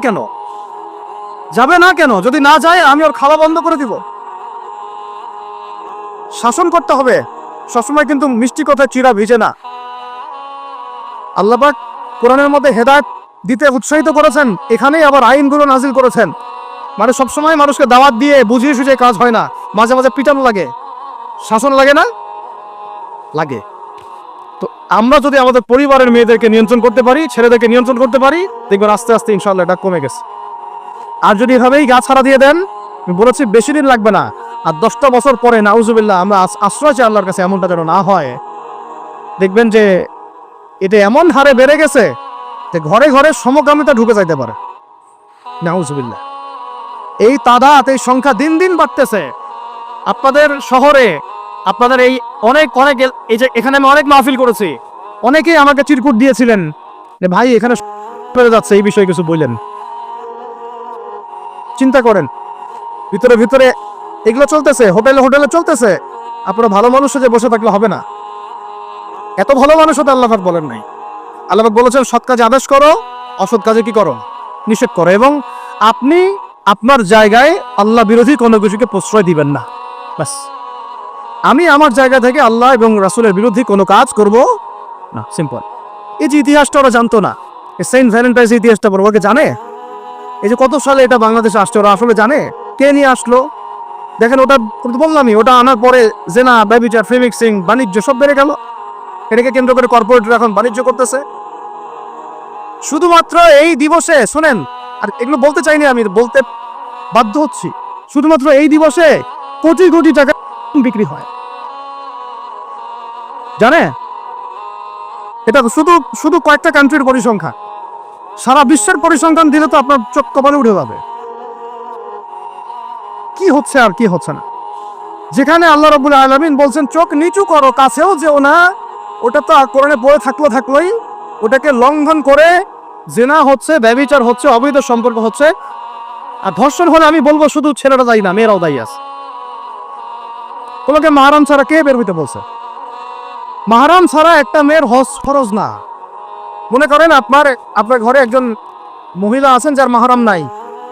কেন? যদি না যায় আমি ওর খাওয়া বন্ধ করে দিব। শাসন করতে হবে সবসময়, কিন্তু মিষ্টি কথায় চিরা ভিজে না। আল্লাহ পাক কোরআনের মধ্যে হেদায়েত দিতে উৎসাহিত করেছেন, এখানেই আবার আইনগুলো নাজিল করেছেন। মানে সবসময় মানুষকে দাওয়াত দিয়ে বুঝিয়ে সুঝিয়ে কাজ হয় না, মাঝে মাঝে পিটানো লাগে, শাসন লাগে না? লাগে। তো আমরা যদি আমাদের পরিবারের মেয়েদেরকে নিয়ন্ত্রণ করতে পারি, ছেলেদেরকে নিয়ন্ত্রণ করতে পারি, দেখবেন আস্তে আস্তে ইনশাআল্লাহ এটা কমে গেছে। আর যদি এভাবেই গা ছাড়া দিয়ে দেন, আমি বলেছি বেশি দিন লাগবে না, আর 10টা বছর পরে নাউজুবিল্লাহ আমরা আশ্রয় চাই আল্লাহর কাছে এমনটা যেন না হয়। দেখবেন যে এটা এমন হারে বেড়ে গেছে যে ঘরে ঘরে সমকামিতা ঢুকে যাইতে পারে। নাউজুবিল্লাহ। এই তাদাত, এই সংখ্যা দিন দিন বাড়তেছে। আপনাদের শহরে, আপনাদের এই অনেক অনেক, এই যে এখানে আমি অনেক মাহফিল করেছি, অনেকেই আমাকে চিরকুট দিয়েছিলেন যে ভাই এখানে বেড়ে যাচ্ছে, এই বিষয়ে কিছু বললেন। চিন্তা করেন, ভিতরে ভিতরে এগুলো চলতেছে, হোটেলে হোটেলে চলতেছে। আপনারা ভালো মানুষ যে বসে থাকলে হবে না। এত ভালো মানুষ হতে আল্লাহ পাক বলেন নাই। আল্লাহ পাক বলেছেন সৎ কাজে আদেশ করো, অসৎ কাজে কি করো? নিষেধ করো। এবং আপনি আপনার জায়গায় আল্লাহ বিরোধী কোনো কিছুকে প্রশ্রয় দিবেন না। ব্যাস, আমি আমার জায়গা থেকে আল্লাহ এবং রাসূলের বিরোধী কোনো কাজ করব না। সিম্পল। এই যে ইতিহাসটা ওরা জানতো না, এই সেন্ট ভ্যালেন্টাইন্স ইতিহাসটা বড় ওকে জানে? এই যে কত সালে এটা বাংলাদেশে আসছে, ওরা আসলে জানে? কে নিয়ে আসলো? দেখেন, ওটা বললামই, ওটা আনার পরে জেনা, ব্যভিচার, ফ্রি মিক্সিং, বাণিজ্য সব বেড়ে গেল। এটাকে কেন্দ্র করে কর্পোরেটরা এখন বাণিজ্য করতেছে। শুধুমাত্র এই দিবসে, শুনেন, আর এগুলো বলতে চাইনি, আমি বলতে বাধ্য হচ্ছি, শুধুমাত্র এই দিবসে কোটি কোটি টাকা বিক্রি হয়, জানে? এটা শুধু শুধু কয়েকটা কান্ট্রির পরিসংখ্যান। সারা বিশ্বের পরিসংখ্যান দিলে তো আপনার চোখ কপালে উঠে যাবে। কি হচ্ছে আর কি হচ্ছে না। যেখানে আল্লাহ রাব্বুল আলামিন বলছেন চোখ নিচু করো, কাছেও যেও না, ওটা তো কোরআনে পড়ে থাকলোই, ওটাকে লঙ্ঘন করে জিনা হচ্ছে, ব্যভিচার হচ্ছে, অবৈধ সম্পর্ক হচ্ছে। আর ধর্ষণ হলে আমি বলবো শুধু ছেলেরা দায়ী না, মেয়েরাও দায়ী আছে। তোমাকে মাহরাম ছাড়া কে বের হইতে বলছে? মাহরাম ছাড়া একটা মেয়ের হজ ফরজ না। মনে করেন আপনার ঘরে একজন মহিলা আছেন যার মাহরাম নাই,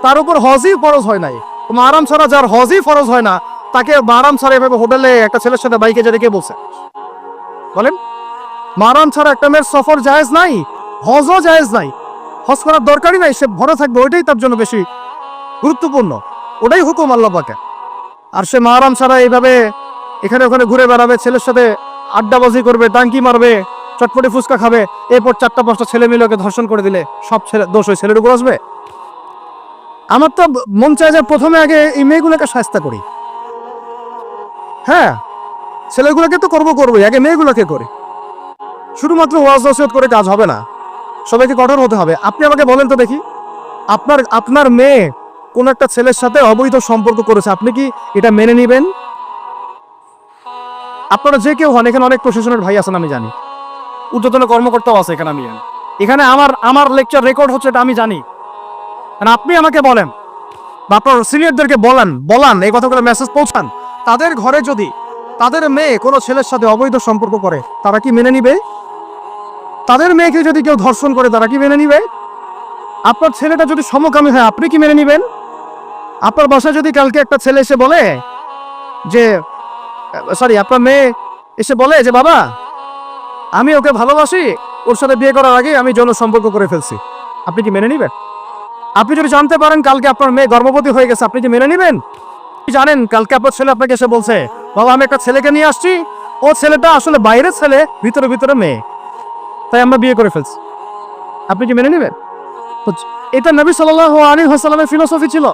তার উপর হজই ফরজ হয় নাই। মাহরাম ছাড়া যার হজই ফরজ হয় না, তাকে মাহরাম ছাড়া এভাবে হোটেলে একটা ছেলের সাথে বাইকে যেতে কে বলছে? বলেন। মাহরাম ছাড়া একটা মেয়ের সফর জায়েজ নাই, হজও জায়েজ নাই, হজ করার দরকারই নাই, সে ভরে থাকবে, ওইটাই তার জন্য বেশি গুরুত্বপূর্ণ, ওটাই হুকুম আল্লাহ পাকের। আর সে মাহরাম ছাড়া এইভাবে এখানে ওখানে ঘুরে বেড়াবে, ছেলের সাথে আড্ডাবাজি করবে, টাঙ্কি মারবে, চটপটি ফুচকা খাবে, এরপর 4-5টা ছেলে মিলে ওকে ধর্ষণ করে দিলে সব ছেলে দোষ ওই ছেলের উপর আসবে? আমার তো মন চায় যে প্রথমে আগে এই মেয়েগুলোকে শায়েস্তা করি। হ্যাঁ, ছেলেগুলোকে তো করবোই, আগে মেয়েগুলোকে করি। শুধুমাত্র ওয়াজ নসিহত করে কাজ হবে না, সবাইকে কঠোর হতে হবে। আপনি আমাকে বলেন তো দেখি, আপনার মেয়ে কোন একটা ছেলের সাথে অবৈধ সম্পর্ক করেছে, আপনি কি এটা মেনে নিবেন? আপনারা যে কেউ হন, এখানে অনেক প্রশাসনের ভাই আছেন আমি জানি, ঊর্ধ্বতন কর্মকর্তাও আছে এখানে, আমি জানি। এখানে আমার লেকচার রেকর্ড হচ্ছে, এটা আমি জানি। আপনি আমাকে বলেন বা আপনার সিনিয়রদেরকে বলান, এই কথাগুলো মেসেজ পৌঁছান। তাদের ঘরে যদি তাদের মেয়ে কোনো ছেলের সাথে অবৈধ সম্পর্ক করে, তারা কি মেনে নিবে? তাদের মেয়েকে যদি কেউ ধর্ষণ করে, তারা কি মেনে নিবে? আপনার ছেলেটা যদি সমকামী হয়, আপনি কি মেনে নিবেন? আপনার বাসায় যদি কালকে একটা ছেলে এসে বলে যে, আপনার মেয়ে এসে বলে যে বাবা আমি ওকে ভালোবাসি, ওর সাথে বিয়ে করার আগে আমি যৌন সম্পর্ক করে ফেলছি, আপনি কি মেনে নিবেন? আপনি যদি জানতে পারেন কালকে আপনার মেয়ে গর্ভবতী হয়ে গেছে, আপনি কি মেনে নিবেন? জানেন কালকে আপনার ছেলে আপনাকে এসে বলছে বাবা আমি একটা ছেলেকে নিয়ে আসছি, ও ছেলেটা আসলে বাইরের ছেলে, ভিতরে ভিতরে মেয়ে, তাই আমরা বিয়ে করে ফেলছি, আপনি কি মেনে নেবেন? এটা নবী সাল্লাল্লাহু আলাইহি ওয়াসাল্লামের ফিলোসফি ছিল।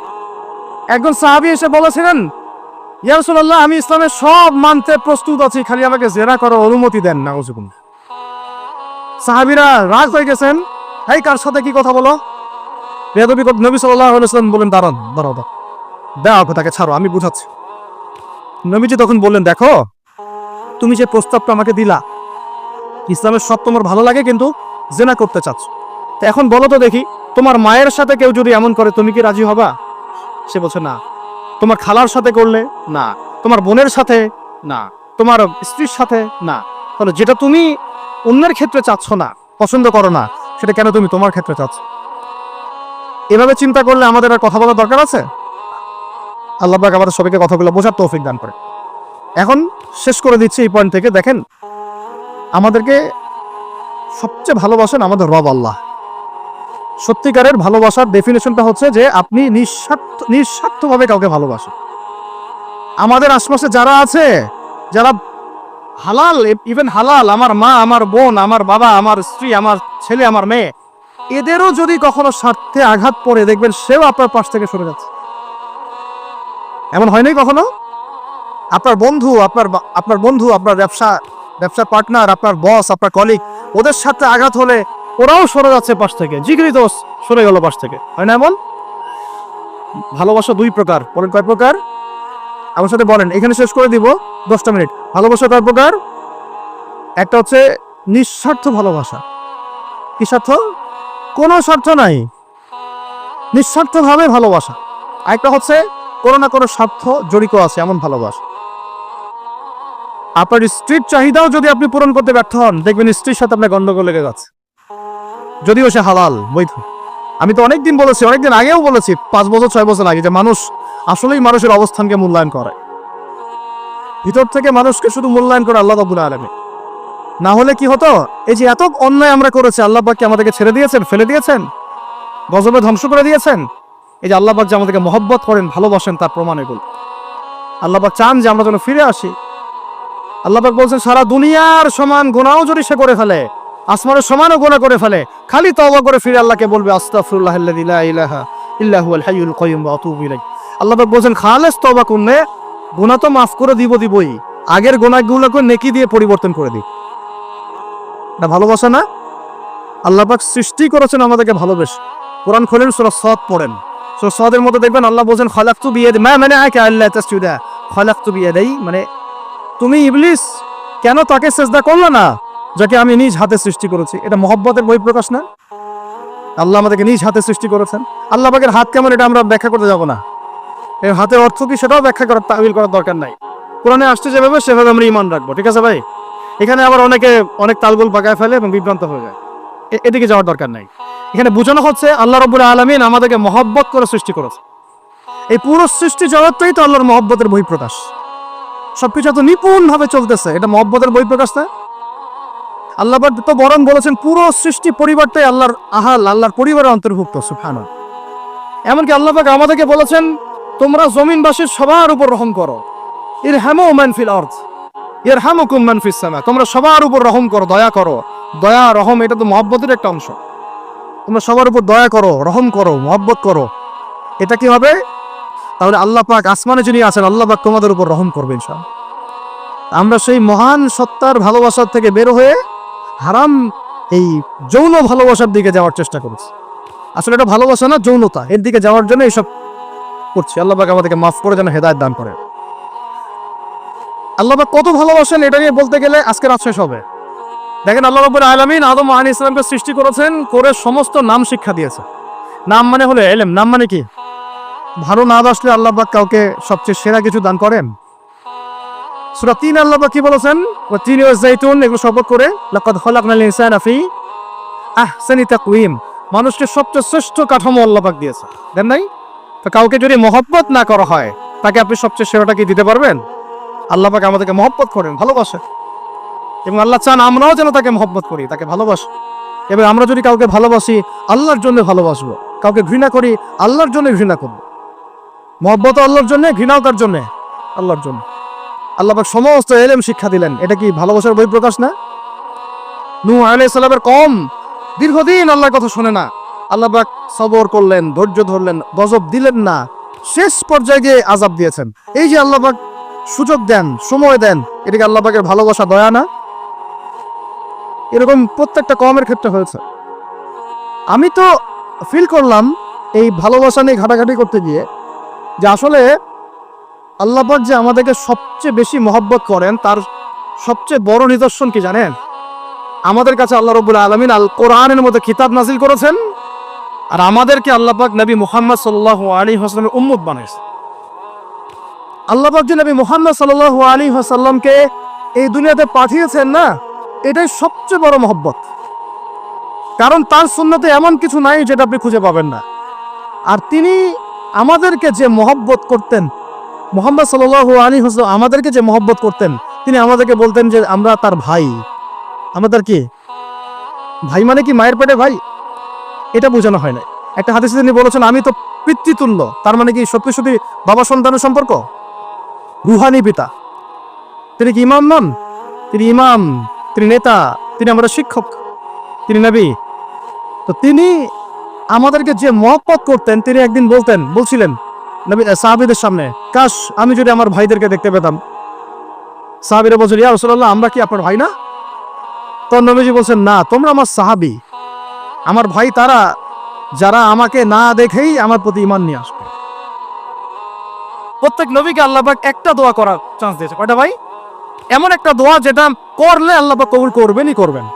একজন সাহাবী এসে বলেছিলেন ইয়া রাসূলুল্লাহ আমি ইসলামের সব মানতে প্রস্তুত আছি, খালি আমাকে জেনা করার অনুমতি দেন। নাউজুবিল্লাহ। সাহাবীরা রাগ হয়ে গেছেন, এই কার সাথে কি কথা বলো? বেয়াদবি করে নবী সাল্লাল্লাহু আলাইহি ওয়াসাল্লাম বলেন দাঁড়াও দাও তাকে ছাড়ো, আমি বুঝাচ্ছি। নবীজি তখন বললেন দেখো তুমি যে প্রস্তাবটা আমাকে দিলা, ইসলামের সব তোমার ভালো লাগে, কিন্তু জেনা করতে চাচ্ছ, তো এখন বলো তো দেখি তোমার মায়ের সাথে কেউ যদি এমন করে তুমি কি রাজি হবা? সে বলছে না। তোমার খালার সাথে করলে না, তোমার বোনের সাথে না, তোমার স্ত্রীর সাথে না, তাহলে যেটা তুমি অন্যের ক্ষেত্রে চাচ্ছ না, পছন্দ করো না, সেটা কেন তুমি তোমার ক্ষেত্রে চাচ্ছ? এভাবে চিন্তা করলে আমাদের আর কথা বলার দরকার আছে? আল্লাহ পাক আমাদের সবাইকে কথাগুলো বোঝার তৌফিক দান করে। এখন শেষ করে দিচ্ছি এই পয়েন্ট থেকে। দেখেন, আমাদেরকে সবচেয়ে ভালোবাসেন আমাদের রব আল্লাহ। সত্যিকারের ভালোবাসার ডেফিনেশনটা হচ্ছে যে আপনি নিঃস্বার্থভাবে কাউকে ভালোবাসেন। আমাদের আশপাশে যারা আছে, যারা হালাল, ইভেন হালাল, আমার মা, আমার বোন, আমার বাবা, আমার স্ত্রী, আমার ছেলে, আমার মেয়ে, এদেরও যদি কখনো স্বার্থে আঘাত পড়ে, দেখবেন সেও আপনার পাশ থেকে সরে যাচ্ছে। এমন হয়নি কখনো? আপনার বন্ধু, আপনার ব্যবসার পার্টনার, আপনার বস, আপনার কলিগ, ওদের সাথে আঘাত হলে ওরাও সরে যাচ্ছে পাশ থেকে, জিগরি দোষ সরে গেল পাশ থেকে, হয় না এমন? ভালোবাসা দুই প্রকার, বলেন কয় প্রকার? আমার সাথে বলেন, এখানে শেষ করে দিব 10টা মিনিট। ভালোবাসা কয় প্রকার? একটা হচ্ছে নিঃস্বার্থ ভালোবাসা। কি স্বার্থ? কোনো স্বার্থ নাই, নিঃস্বার্থভাবে ভালোবাসা। আরেকটা হচ্ছে কোনো না কোনো স্বার্থ জড়িত আছে এমন ভালোবাসা। আপনার স্ত্রীর চাহিদাও যদি আপনি পূরণ করতে ব্যর্থ হন, দেখবেন স্ত্রীর সাথে আপনার গন্ডগোল লেগে যাচ্ছে, যদিও সে হালাল বৈধ। আমি তো অনেকদিন বলেছি, অনেকদিন আগেও বলেছি, 5 বছর 6 বছর আগে, যে মানুষ আসলেই মানুষের অবস্থানকে মূল্যায়ন করে, ভিতর থেকে মানুষকে শুধু মূল্যায়ন করে আল্লাহ রাব্বুল আলামিন। না হলে কি হতো? এই যে এত অন্যায় আমরা করেছি, আল্লাহ পাক কি আমাদেরকে ছেড়ে দিয়েছেন, ফেলে দিয়েছেন, গজবে ধ্বংস করে দিয়েছেন? এই যে আল্লাহ পাক যে আমাদেরকে মহব্বত করেন, ভালোবাসেন, তার প্রমাণ এগুলো। আল্লাহ পাক চান যে আমরা যেন ফিরে আসি। আল্লাহ পাক বলছেন, সারা দুনিয়ার সমান গুনাহও যদি সে করে ফেলে, আসমানের সমানও গুনাহ করে ফেলে, খালি তওবা করে ফিরে আল্লাহকে বলবে, আস্তাগফিরুল্লাহাল্লাযী লা ইলাহা ইল্লা হুয়াল হাইয়ুল কাইয়্যুম ওয়া আতুবু ইলাইহি। আল্লাহ পাক বলছেন, খালেস তওবা করলে গুনাহ তো মাফ করে দিবই, আগের গুনাহগুলোকে নেকি দিয়ে পরিবর্তন করে দিই। না ভালোবাসা না? আল্লাহ পাক সৃষ্টি করেছেন আমাদেরকে ভালোবেসে। কোরআন খোলেন, সূরা সাদ পড়েন, সূরা সাদের মধ্যে দেখবেন আল্লাহ বলছেন, খালাকতু বিয়াদি মা মানাআকা আল্লা তাসজুদা, খালাকতু বিয়াদি, মানে তুমি ইবলিস কেন তাকে সিজদা করলে না যাকে আমি নিজ হাতে সৃষ্টি করেছি? এটা মহব্বতের বহিঃপ্রকাশ না? আল্লাহ আমাদেরকে নিজ হাতে সৃষ্টি করেছেন। আল্লাহ পাকের হাত কেমন এটা আমরা ব্যাখ্যা করতে যাব না, এই হাতের অর্থ কি সেটাও ব্যাখ্যা করার, তাবিল করার দরকার নাই। কোরআনে আসছে যেভাবে সেভাবে আমরা ঈমান রাখবো, ঠিক আছে ভাই? এখানে আবার অনেক তালগোল পাকায় ফেলে এবং বিভ্রান্ত হয়ে যায়, এদিকে যাওয়ার দরকার নাই। এখানে বোঝানো হচ্ছে আল্লাহ রাব্বুল আলামিন আমাদেরকে মহব্বত করে সৃষ্টি করেছে। এই পুরো সৃষ্টি জগৎটাই তো আল্লাহর মহব্বতের বহিঃপ্রকাশ। সবকিছু এত নিপুণ ভাবে চলতেছে, এটা মহব্বতের বহিঃপ্রকাশ না? আল্লাহ পাক তো বরং বলেছেন পুরো সৃষ্টি পরিবারটাই আল্লাহর আহাল, আল্লাহর পরিবারের অন্তর্ভুক্ত, সুবহানাল্লাহ। এমনকি আল্লাহ পাক আমাদেরকে বলেছেন, তোমরা জমিনবাসীর সবার উপর রহম করো, ইরহামু মান ফিল আরদ ইয়ারহামুকুম মান ফিস সামা, তোমরা সবার উপর রহম করো, দয়া করো। দয়া রহম এটা তো মহব্বতের একটা অংশ। তোমরা সবার উপর দয়া করো, রহম করো, মহব্বত করো। এটা কি হবে? তাহলে আল্লাহ পাক আসমানে যিনি আছেন, আল্লাহ পাক তোমাদের উপর রহম করবে ইনশাআল্লাহ। আমরা সেই মহান সত্তার ভালোবাসার থেকে বের হয়ে হারাম এই যৌন ভালোবাসার দিকে যাওয়ার চেষ্টা করেছি। আসলে এটা ভালোবাসা না, যৌনতা, এর দিকে যাওয়ার জন্য এইসব করছি। আল্লাহ পাক আমাদেরকে মাফ করে যেন হেদায়েত দান করে। আল্লাহ পাক কত ভালোবাসেন এটা নিয়ে বলতে গেলে আজকে রাত শেষ হবে। দেখেন, আল্লাহ রাব্বুল আলামিন আদম আলাইহিস সালামকে সৃষ্টি করেছেন, করে সমস্ত নাম শিক্ষা দিয়েছে। নাম মানে হলো ইলম। নাম মানে কি? ভালো নাম আসলে আল্লাহ পাক কাউকে সবচেয়ে সেরা কিছু দান করেন। সূরা ৩ আল্লাহ পাক কি বলেছেন? ওয়া তিনি ওয়া যাইতুন, এগুলো শপথ করে, লাকাদ খালাকনাল ইনসানা ফি আহসানি তাকওয়িম, মানুষকে সবচেয়ে শ্রেষ্ঠ কাঠামো আল্লাহ পাক দিয়েছে, দেন নাই? তো কাউকে যদি মহব্বত না করা হয়, তাকে আপনি সবচেয়ে সেরাটা কি দিতে পারবেন? আল্লাহ পাক আমাদেরকে মহব্বত করেন, ভালোবাসেন, এবং আল্লাহ চান আমরাও যেন তাকে মহব্বত করি, তাকে ভালোবাসি। এবার আমরা যদি কাউকে ভালোবাসি, আল্লাহর জন্য ভালোবাসবো। কাউকে ঘৃণা করি, আল্লাহর জন্য ঘৃণা করব। মহব্বত আল্লাহর জন্য, ঘৃণাও তার জন্য, আল্লাহর জন্য। আল্লাহ পাক সমস্ত ইলম শিক্ষা দিলেন, এটা কি ভালোবাসার বহিঃপ্রকাশ না? নূহ আলাইহিস সালামের কওম দীর্ঘদিন আল্লাহর কথা শুনে না, আল্লাহ পাক সবর করলেন, ধৈর্য ধরলেন, গজব দিলেন না, শেষ পর্যায়ে গিয়ে আযাব দিয়েছেন। এই যে আল্লাহ পাক সুযোগ দেন, সময় দেন, এটাকে আল্লাহ পাকের ভালোবাসা, দয়া না? এরকম প্রত্যেকটা কওমের ক্ষেত্রে হয়েছে। আমি তো ফিল করলাম এই ভালোবাসা নিয়ে ঘাটাঘাটি করতে গিয়ে, যে আসলে আল্লাহ পাক যে আমাদেরকে সবচেয়ে বেশি মহব্বত করেন, তার সবচেয়ে বড় নিদর্শন কি জানেন? আমাদের কাছে আল্লাহ রাব্বুল আলামিন আল কোরআনের মধ্যে কিতাব নাজিল করেছেন, আর আমাদেরকে আল্লাহ পাক নবী মুহাম্মদ সাল্লাল্লাহু আলাইহি ওয়াসাল্লামের উম্মত বানিয়েছেন। আল্লাহ পাক যে নবী মুহাম্মদ সাল্লাল্লাহু আলাইহি ওয়াসাল্লামকে এই দুনিয়াতে পাঠিয়েছেন না, এটাই সবচেয়ে বড় মহব্বত। কারণ তার সুন্নতে এমন কিছু নাই যেটা আপনি খুঁজে পাবেন না। আর তিনি আমাদেরকে যে মহব্বত করতেন, মুহাম্মদ সাল্লাল্লাহু আলাইহি ওয়াসাল্লাম আমাদেরকে যে মহব্বত করতেন, তিনি আমাদেরকে বলতেন যে আমরা তার ভাই। আমাদের কি ভাই মানে কি মায়ের পেটে ভাই? এটা বোঝানো হয় না। একটা হাদিসে তিনি বলেছেন, আমি তো পিতৃতুল্য। তার মানে কি সত্যি সত্যি বাবা সন্তানের সম্পর্ক? রুহানি পিতা। তিনি কি ইমাম নন? তিনি ইমাম, তিনি নেতা, তিনি আমাদের শিক্ষক, তিনি নবী। তো তিনি আমাদেরকে যে মহব্বত করতেন, তিনি একদিন বলছিলেন নবী সাহাবীদের সামনে, কাশ আমি যদি আমার ভাইদেরকে দেখতে পেতাম। সাহাবীরা বলছেন, ইয়া রাসূলুল্লাহ, আমরা কি আপনার ভাই না? তখন নবীজি বলছেন, না, তোমরা আমার সাহাবী। আমার ভাই তারা যারা আমাকে না দেখেই আমার প্রতি ঈমান নিয়ে আসবে। প্রত্যেক নবীকে আল্লাহ পাক একটা দোয়া করার চান্স দিয়েছে। কয়টা ভাই? এমন একটা দোয়া যেটা করলে আল্লাহ পাক কবুল করবেনই করবেন।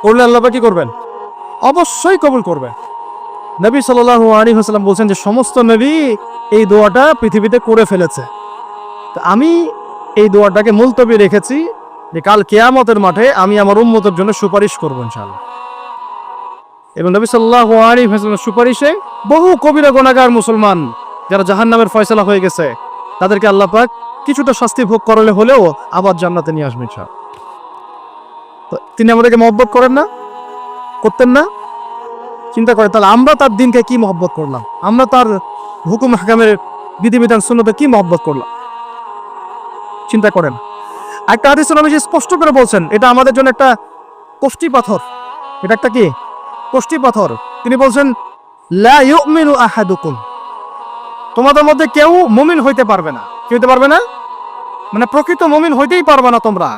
করলে আল্লাহ পাক কি করবেন? অবশ্যই কবুল করবেন। নবী সাল্লাল্লাহু আলাইহি ওয়াসাল্লাম বলছেন যে সমস্ত নবী এই দোয়াটা পৃথিবীতে করে ফেলেছে। তো আমি এই দোয়াটাকে মুলতবি রেখেছি যে কাল কিয়ামতের মাঠে আমি আমার উম্মতের জন্য সুপারিশ করব ইনশাআল্লাহ। এবং নবী সাল্লাল্লাহু আলাইহি ওয়াসাল্লামের সুপারিশে বহু কবিরা গুনাহগার মুসলমান যারা জাহান্নামের ফয়সালা হয়ে গেছে তাদেরকে আল্লাহ পাক কিছুটা শাস্তি ভোগ করালে হলেও আবার জান্নাতে নিয়ে আসবেন ইনশাআল্লাহ। তো তিনি আমাদেরকে মহব্বত করেন না? করতেন না? চিন্তা করে তাহলে আমরা তার দিনকে কি মহব্বত করলাম, আমরা তার হুকুম হাকামের বিধিবিধান সুন্নতে কি মহব্বত করলাম, চিন্তা করেন। একটা হাদিসে নবী স্পষ্ট করে বলছেন এটা আমাদের জন্য একটা কষ্টি পাথর। এটা একটা কি কষ্টি পাথর। তিনি বলছেন, লা ইউমিনু আহাদুকুম, তোমাদের মধ্যে কেউ মুমিন হইতে পারবে না। কি হইতে পারবে না? মানে প্রকৃত মুমিন হইতেই পারবে না তোমরা।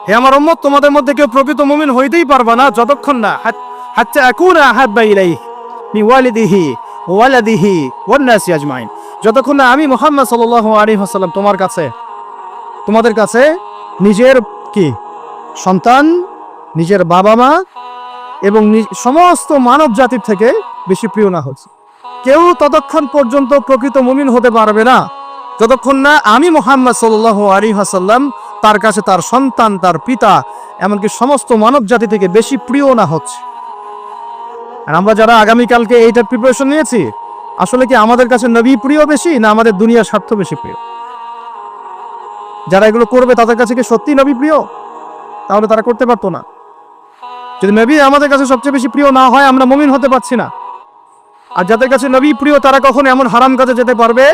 হে আমার উম্মত, তোমাদের মধ্যে কেউ প্রকৃত মুমিন হইতেই পারবে না যতক্ষণ না হাত্তা আকুনা আহাব্বা ইলাইহি মিন ওয়ালিদিহি ওয়ালাদিহি ওয়ান নাসি আজমাইন, যতক্ষণ না আমি মুহাম্মদ সাল্লাল্লাহু আলাইহি ওয়াসাল্লাম তোমাদের কাছে নিজের কি সন্তান, নিজের বাবা মা এবং সমস্ত মানব জাতির থেকে বেশি প্রিয় না হচ্ছে। কেউ ততক্ষণ পর্যন্ত প্রকৃত মুমিন হতে পারবে না যতক্ষণ না আমি মুহাম্মদ সাল্লাল্লাহু আলাইহি ওয়াসাল্লাম তার কাছে তার সন্তান, তার পিতা, এমনকি সমস্ত মানব জাতি থেকে বেশি প্রিয় না হচ্ছে। আর আমরা যারা আগামীকালকে এইটার প্রিপারেশন নিয়েছি, আসলে কি আমাদের কাছে নবী প্রিয় বেশি না আমাদের দুনিয়ার স্বার্থ বেশি প্রিয়? যারা এগুলো করবে তাদের কাছে কি সত্যি নবী প্রিয়? তাহলে তারা করতে পারতো না। যদি নবী আমাদের কাছে সবচেয়ে বেশি প্রিয় না হয়, আমরা মুমিন হতে পারছি না। আর যাদের কাছে নবী প্রিয় তারা কখনো এমন হারাম কাজে যেতে পারবে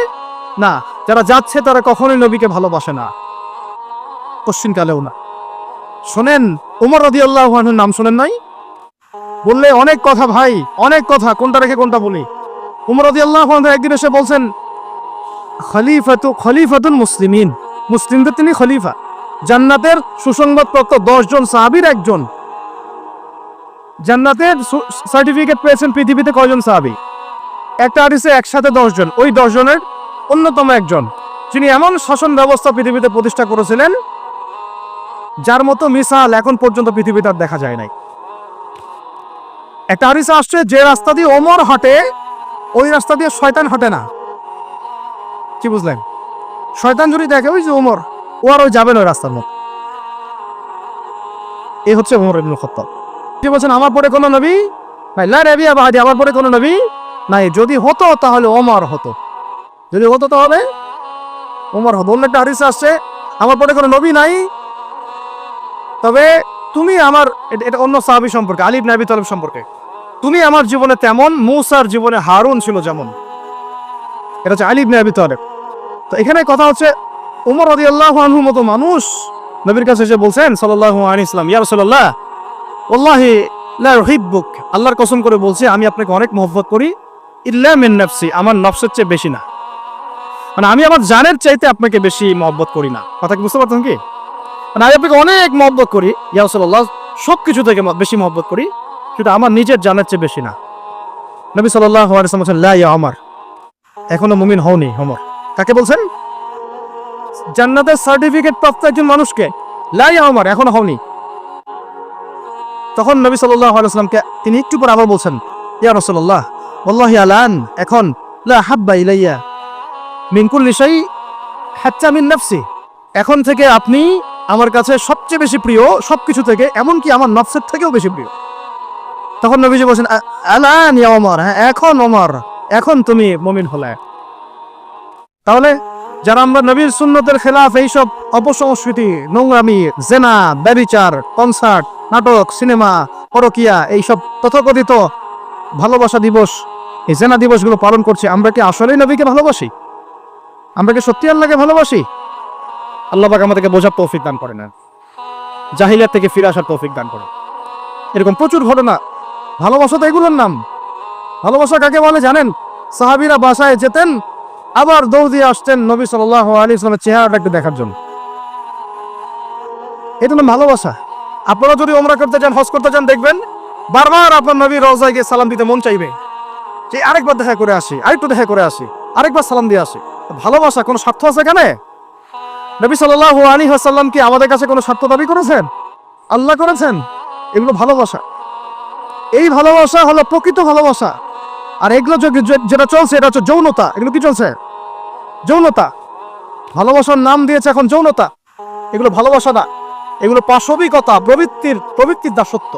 না। যারা যাচ্ছে তারা কখনোই নবীকে ভালোবাসে না, পশ্চিমকালেও না। শোনেন, ওমর রাদিয়াল্লাহু আনহুর নাম শোনেন নাই? বললে অনেক কথা ভাই, অনেক কথা, কোনটা রেখে কোনটা বলি। ওমর রাদিয়াল্লাহু আনহু একদিন এসে বলছেন, খলিফাতুল মুসলিমিন, মুসলিমদের তিনি খলিফা। জান্নাতের সুসংবাদপ্রাপ্ত 10 জন সাহাবীর একজন। জান্নাতের সার্টিফিকেট পেয়েছেন পৃথিবীতে কয়জন সাহাবী? একটা হাদিসে একসাথে 10 জন। ওই 10 জনের অন্যতম একজন, যিনি এমন শাসন ব্যবস্থা পৃথিবীতে প্রতিষ্ঠা করেছিলেন যার মতো মিসাল এখন পর্যন্ত পৃথিবীতে আর দেখা যায় নাই। একটা হাদিসে আসছে, যে রাস্তা দিয়ে ওমর হাঁটে ওই রাস্তা দিয়ে শয়তান হাঁটে না। কি বুঝলেন? শয়তান যদি দেখে ওই যে ওমর, ও আর ওই যাবে না ওই রাস্তার মধ্যে। এই হচ্ছে ওমর ইবনুল খাত্তাব। কি বলছেন, আমার পরে কোনো নবী নাই, লা নবিয়্যা বা'দি, আমার পরে কোনো নবী নাই। যদি হতো তাহলে ওমর হতো, যদি হতো তাহলে ওমর হতো। অন্য একটা হাদিসে আসছে, আমার পরে কোনো নবী নাই, তবে তুমি আমার, এটা অন্য সাহাবী সম্পর্কে, আলী ইবনে আবি তালিব সম্পর্কে, তুমি আমার জীবনে তেমন মূসার জীবনে হারুন ছিল যেমন। এটা হচ্ছে আলী ইবনে আবি তালিব। তো এখানে কথা হচ্ছে, ওমর রাদিয়াল্লাহু আনহুর মতো মানুষ নবীর কাছে এসে বলছেন সাল্লাল্লাহু আলাইহি ওয়াসাল্লাম, ইয়া রাসূলুল্লাহ ওয়াল্লাহি লা উহিব্বুক, আল্লাহর কসম করে বলছি আমি আপনাকে অনেক মহব্বত করি, ইল্লা মিন নাফসি, আমার নফসের চেয়ে বেশি না। মানে আমি আমার জানের চাইতে আপনাকে বেশি মহব্বত করি না। কথা কি বুঝতে পারছেন কি? মানে আমি আপনাকে অনেক মহব্বত করি ইয়া রাসূলুল্লাহ, সবকিছু থেকে বেশি মহব্বত করি, সেটা আমার নিজের জানের চেয়ে বেশি না। নবী সাল্লাল্লাহু আলাইহি ওয়াসাল্লাম বলেন, লা ইয়া ওমর, এখনো মুমিন হওনি ওমর। কাকে বলছেন? জান্নাতের সার্টিফিকেট প্রাপ্ত একজন মানুষকে, লা ইয়া ওমর, এখনো হওনি। তখন নবী সাল্লাল্লাহু আলাইহি ওয়াসাল্লামকে তিনি একটু পর আবার বলছেন, ইয়া রাসূলুল্লাহ ওয়াল্লাহি আলান, এখন লা হাব্বা ইলাইয়া মিন কুল্লি শাই হাত্তা মিন নাফসি, এখন থেকে আপনি আমার কাছে সবচেয়ে বেশি প্রিয় সবকিছু থেকে, এমনকি আমার নফসের থেকেও বেশি প্রিয়। তখন নবীজি বলেন, আলান ইয়া ওমর, হ্যাঁ এখন ওমর, এখন তুমি মুমিন হলে। তাহলে যারা আমরা নবীর সুন্নতের খেলাফ এইসব অপসংস্কৃতি, নোংরামি, জেনা, ব্যভিচার, কনসার্ট, নাটক, সিনেমা, পরকিয়া, এইসব তথাকথিত ভালোবাসা দিবস, এই জেনা দিবসগুলো পালন করছি, আমরা কি আসলেই নবীকে ভালোবাসি? আমরা কি সত্যি আল্লাহকে ভালোবাসি? আল্লাহ পাক আমাদেরকে বোঝার তৌফিক দান করেন, জাহিলিয়াত থেকে ফিরে আসার তৌফিক দান করেন। এরকম প্রচুর ঘটনা। ভালোবাসা তো এগুলোর নাম। ভালোবাসা কাকে বলে জানেন? সাহাবীরা বাসায় যেতেন, আবার দৌড় দিয়ে আসতেন নবী সাল্লাল্লাহু আলাইহি ওয়াসাল্লামের চেহারাটা একটু দেখার জন্য। এটা হলো ভালোবাসা। আপনারা যদি ওমরা করতে যান, হজ করতে যান, দেখবেন বারবার আপনার নবী রওজায় গিয়ে সালাম দিতে মন চাইবে, যে আরেকবার দেখা করে আসি, আরেকটু দেখা করে আসি, আরেকবার সালাম দিয়ে আসি। ভালোবাসা কোনো স্বার্থ আছে এখানে? নবী সাল্লাল্লাহু আলাইহি ওয়াসাল্লাম কি আমাদের কাছে কোনো স্বার্থ দাবি করেছেন? আল্লাহ করেছেন। এগুলো ভালোবাসা। এই ভালোবাসা হলো প্রকৃত ভালোবাসা। আর এগুলো যেটা চলছে এটা হচ্ছে যৌনতা। এগুলো কি চলছে? যৌনতা। ভালোবাসার নাম দিয়েছে এখন যৌনতা। এগুলো ভালোবাসা না, এগুলো পাশবিকতা, প্রবৃত্তির দাসত্ব।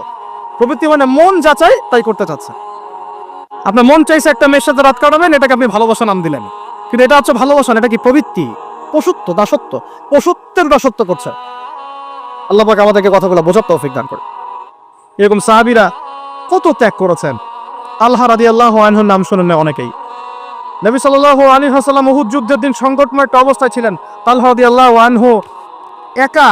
প্রবৃত্তি মানে মন যা চাই তাই করতে চাচ্ছে। আপনার মন চাইছে একটা মেয়ের সাথে রাত কাটাবেন, এটাকে আপনি ভালোবাসা নাম দিলেন, কিন্তু এটা হচ্ছে ভালোবাসা না, এটা কি প্রবৃত্তি, পশুত্ব, দাসত্ব, পশুত্বের দাসত্ব করছে। আল্লাহ পাক আমাদেরকে কথাগুলো বোঝার তৌফিক দান করে। এরকম সাহাবীরা কত ত্যাগ করেছেন। তালহা রাদিয়াল্লাহু আনহুর নাম শুনেন না অনেকেই। নবী সাল্লাল্লাহু আলাইহি ওয়াসাল্লাম উহুদ যুদ্ধের দিন সংকটময় একটা অবস্থায় ছিলেন। তালহা রাদিয়াল্লাহু আনহু একা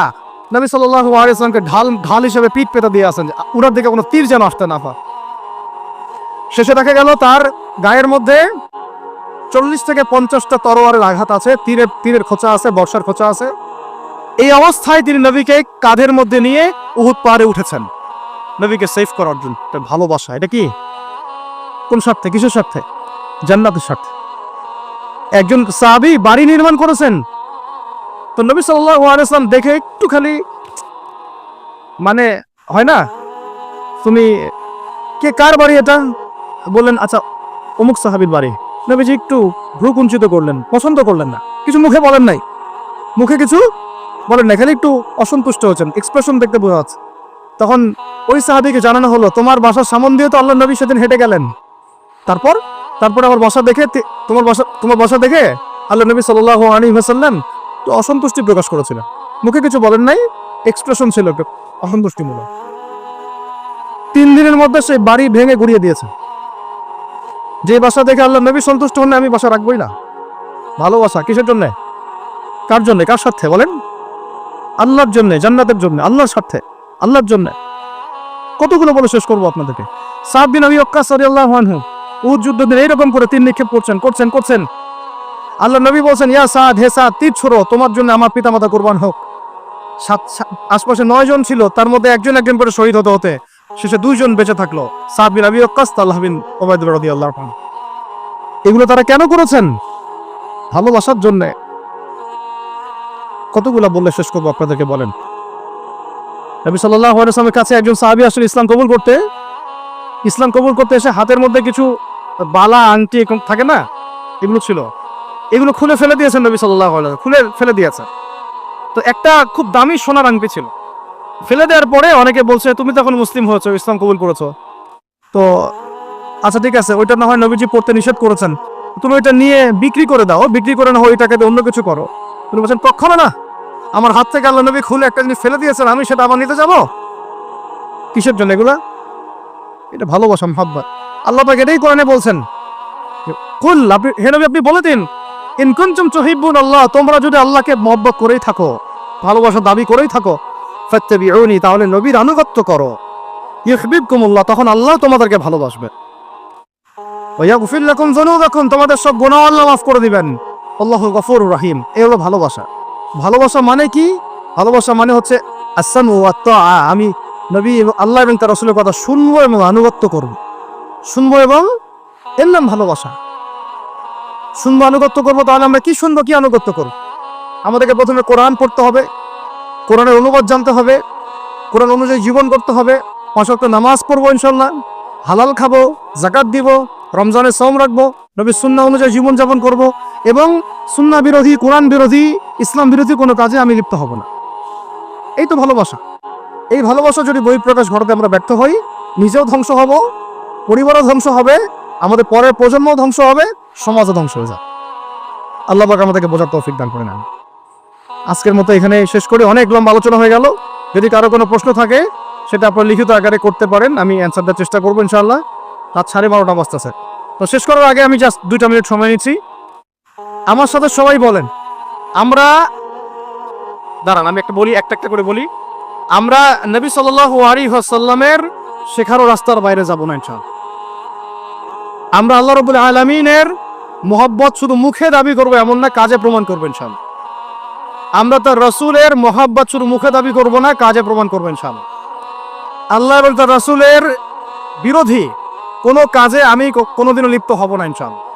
নবী সাল্লাল্লাহু আলাইহি ওয়াসাল্লামকে ঢাল হিসেবে পিঠ পেতে দিয়ে আছেন, উনার দিকে কোনো তীর যেন আসতে না পারে। শেষে দেখা গেল তার গায়ের মধ্যে 40 থেকে 50টা তরোয়ারের আঘাত আছে, তীরের খোঁচা আছে, বর্ষার খোঁচা আছে। এই অবস্থায় তিনি নবীকে কাঁধের মধ্যে নিয়ে উহুদ পাহাড়ে উঠেছেন, নবীকে সেভ করার জন্য। এটা ভালোবাসা। এটা কি? কোন স্বার্থে? কিসের স্বার্থে? জান্নাতের স্বার্থে। একজন সাহাবী বাড়ি নির্মাণ করেছেন, তো নবী সাল্লাল্লাহু আলাইহি ওয়াসাল্লাম দেখে একটুখানি, মানে হয় না, তুমি কে, কার বাড়ি এটা? বললেন আচ্ছা অমুক সাহাবীর বাড়ি। নবীজি একটু ভ্রু কুঞ্চিত করলেন, পছন্দ করলেন না, কিছু মুখে বলেন নাই, মুখে কিছু বলেন না, খালি একটু অসন্তুষ্ট হয়েছেন, এক্সপ্রেশন দেখতে বোঝা যাচ্ছে। তখন ওই সাহাবীকে জানানো হলো, তোমার বাসার সামন দিয়ে তো আল্লাহর নবী সেদিন হেঁটে গেলেন। তারপর আমার বাসা দেখে, তোমার বাসা দেখে আল্লাহ নবী সাল্লাল্লাহু আলাইহি ওয়াসাল্লাম তো অসন্তুষ্টি প্রকাশ করেছিলেন, মুখে কিছু বলেন নাই, এক্সপ্রেশন ছিল একটু অসন্তুষ্টিমূলক। 3 দিনের মধ্যে সেই বাড়ি ভেঙে গুড়িয়ে দিয়েছে। যে বাসা দেখে আল্লাহ নবী সন্তুষ্ট হন, আমি বাসা রাখবই না। ভালোবাসা কিসের জন্য? কার জন্য? কার স্বার্থে বলেন? আল্লাহর জন্য, জান্নাতের জন্য, আল্লাহর স্বার্থে, আল্লাহর জন্য। কতগুলো বলে শেষ করবো আপনাদেরকে। সাদ বিন আবি ওয়াক্কাস রাদিয়াল্লাহু আনহু উহুদ যুদ্ধে এইরকম করে তীর নিক্ষেপ করছেন। আল্লাহ নবী বলছেন, ইয়া সাদ, হে সাদ, তীর ছোড়ো, তোমার জন্য আমার পিতামাতা কুরবান হোক। আশপাশে 9 জন ছিল, তার মধ্যে একজন করে শহীদ হতে শেষে 2 জন বেঁচে থাকলো, সাদ বিন আবি ওয়াক্কাস, তালহা বিন উবাইদুল্লাহ রাদিয়াল্লাহু আনহু। এগুলো তারা কেন করেছেন? ভালোবাসার জন্য। কতগুলা বললে শেষ করবো আপনাদেরকে বলেন। নবী সাল্লাল্লাহু আলাইহি ওয়াসাল্লামের কাছে একজন সাহাবী আসলে ইসলাম কবুল করতে এসে হাতের মধ্যে কিছু বালা, আংটি থাকে না, এগুলো ছিল, এগুলো খুলে ফেলে দিয়েছেন নবী সাল্লাল্লাহু আলাইহি ওয়াসাল্লাম, খুলে ফেলে দিয়েছেন। তো একটা খুব দামি সোনার আংটি ছিল, ফেলে দেওয়ার পরে অনেকে বলছে, তুমি তখন মুসলিম হয়েছো, ইসলাম কবুল করেছো, তো আচ্ছা ঠিক আছে, ওইটা না হয় নবীজি পড়তে নিষেধ করেছেন, তুমি ওইটা নিয়ে বিক্রি করে দাও, বিক্রি করে না হয় ওই টাকাতে অন্য কিছু করো। তুমি বলছেন কখনো না, আমার হাত থেকে আল্লাহ নবী খুলে একটা জিনিস ফেলে দিয়েছেন, আমি সেটা আবার নিতে যাবো? কিসের জন্য এগুলা? এটা ভালোবাসা, মুহাব্বত। আল্লাহ পাক এটাই কোরআনে বলছেন, কুল, হে নবী আপনি বলে দিন, ইন কুনতুম তুহিব্বুনাল্লাহ, তোমরা যদি আল্লাহকে মহব্বত করেই থাকো, ভালোবাসা দাবি করেই থাকো, ফাত্তাবিউনি, তাহলে নবীর আনুগত্য করো, ইউহিব্বুকুমুল্লাহ, তখন আল্লাহ তোমাদেরকে ভালোবাসবে, ওয়া ইয়াগফির লাকুম যুনুবাকুম, তোমাদের সব গুনাহ আল্লাহ মাফ করে দিবেন, আল্লাহু গফুরুর রহিম। এই হলো ভালোবাসা। ভালোবাসা মানে কি? ভালোবাসা মানে হচ্ছে আস-সামউ ওয়াত তাআ, আমি নবী এবং আল্লাহ এবং তার রাসূলের কথা শুনবো এবং আনুগত্য করব, শুনবো এবং এর নাম ভালোবাসা। শুনবো, আনুগত্য করবো, তাহলে আমরা কি শুনবো, কি আনুগত্য করবো? আমাদেরকে প্রথমে কোরআন পড়তে হবে, কোরআনের অনুবাদ জানতে হবে, কোরআন অনুযায়ী জীবন করতে হবে, 5 ওয়াক্ত নামাজ পড়বো ইনশাআল্লাহ, হালাল খাবো, যাকাত দিব, রমজানের সওম রাখবো, নবীর সুন্নাহ অনুযায়ী জীবনযাপন করব, এবং সুন্নাহ বিরোধী, কোরআন বিরোধী, ইসলাম বিরোধী কোনো কাজে আমি লিপ্ত হব না। এই তো ভালোবাসা। এই ভালোবাসা যদি বহিঃপ্রকাশ ঘটাতে আমরা ব্যর্থ হই, নিজেও ধ্বংস হব, পরিবারও ধ্বংস হবে, আমাদের পরের প্রজন্মও ধ্বংস হবে, সমাজও ধ্বংস হয়ে যাবে। আল্লাহ পাক আমাদেরকে বোঝার তৌফিক দান করে নেন। আজকের মতো এখানে শেষ করে, অনেক লম্বা আলোচনা হয়ে গেল। যদি কারো কোনো প্রশ্ন থাকে সেটা আপনারা লিখিত আকারে করতে পারেন, আমি অ্যান্সার দেওয়ার চেষ্টা করবো ইনশাআল্লাহ। রাত 12:30 বাজতেছে, তো শেষ করার আগে আমি জাস্ট 2টা মিনিট সময় নিচ্ছি। আমার সাথে সবাই বলেন, আমরা, দাঁড়ান আমি একটা বলি, একটা করে বলি, আমরা নবী সাল্লাল্লাহু আলাইহি ওয়াসাল্লামের শেখানো রাস্তার বাইরে যাব না ইনশাআল্লাহ। আমরা আল্লাহ রাব্বুল আলামিনের মহব্বত শুধু মুখে দাবি করবো এমন না, কাজে প্রমাণ করবেন ইনশাআল্লাহ। আমরা তার রসুলের মহব্বত শুধু মুখে দাবি করব না, কাজে প্রমাণ করবেন ইনশাআল্লাহ। আল্লাহ এবং তার রসুলের বিরোধী কোনো কাজে আমি কোনোদিনও লিপ্ত হব না ইনশাআল্লাহ।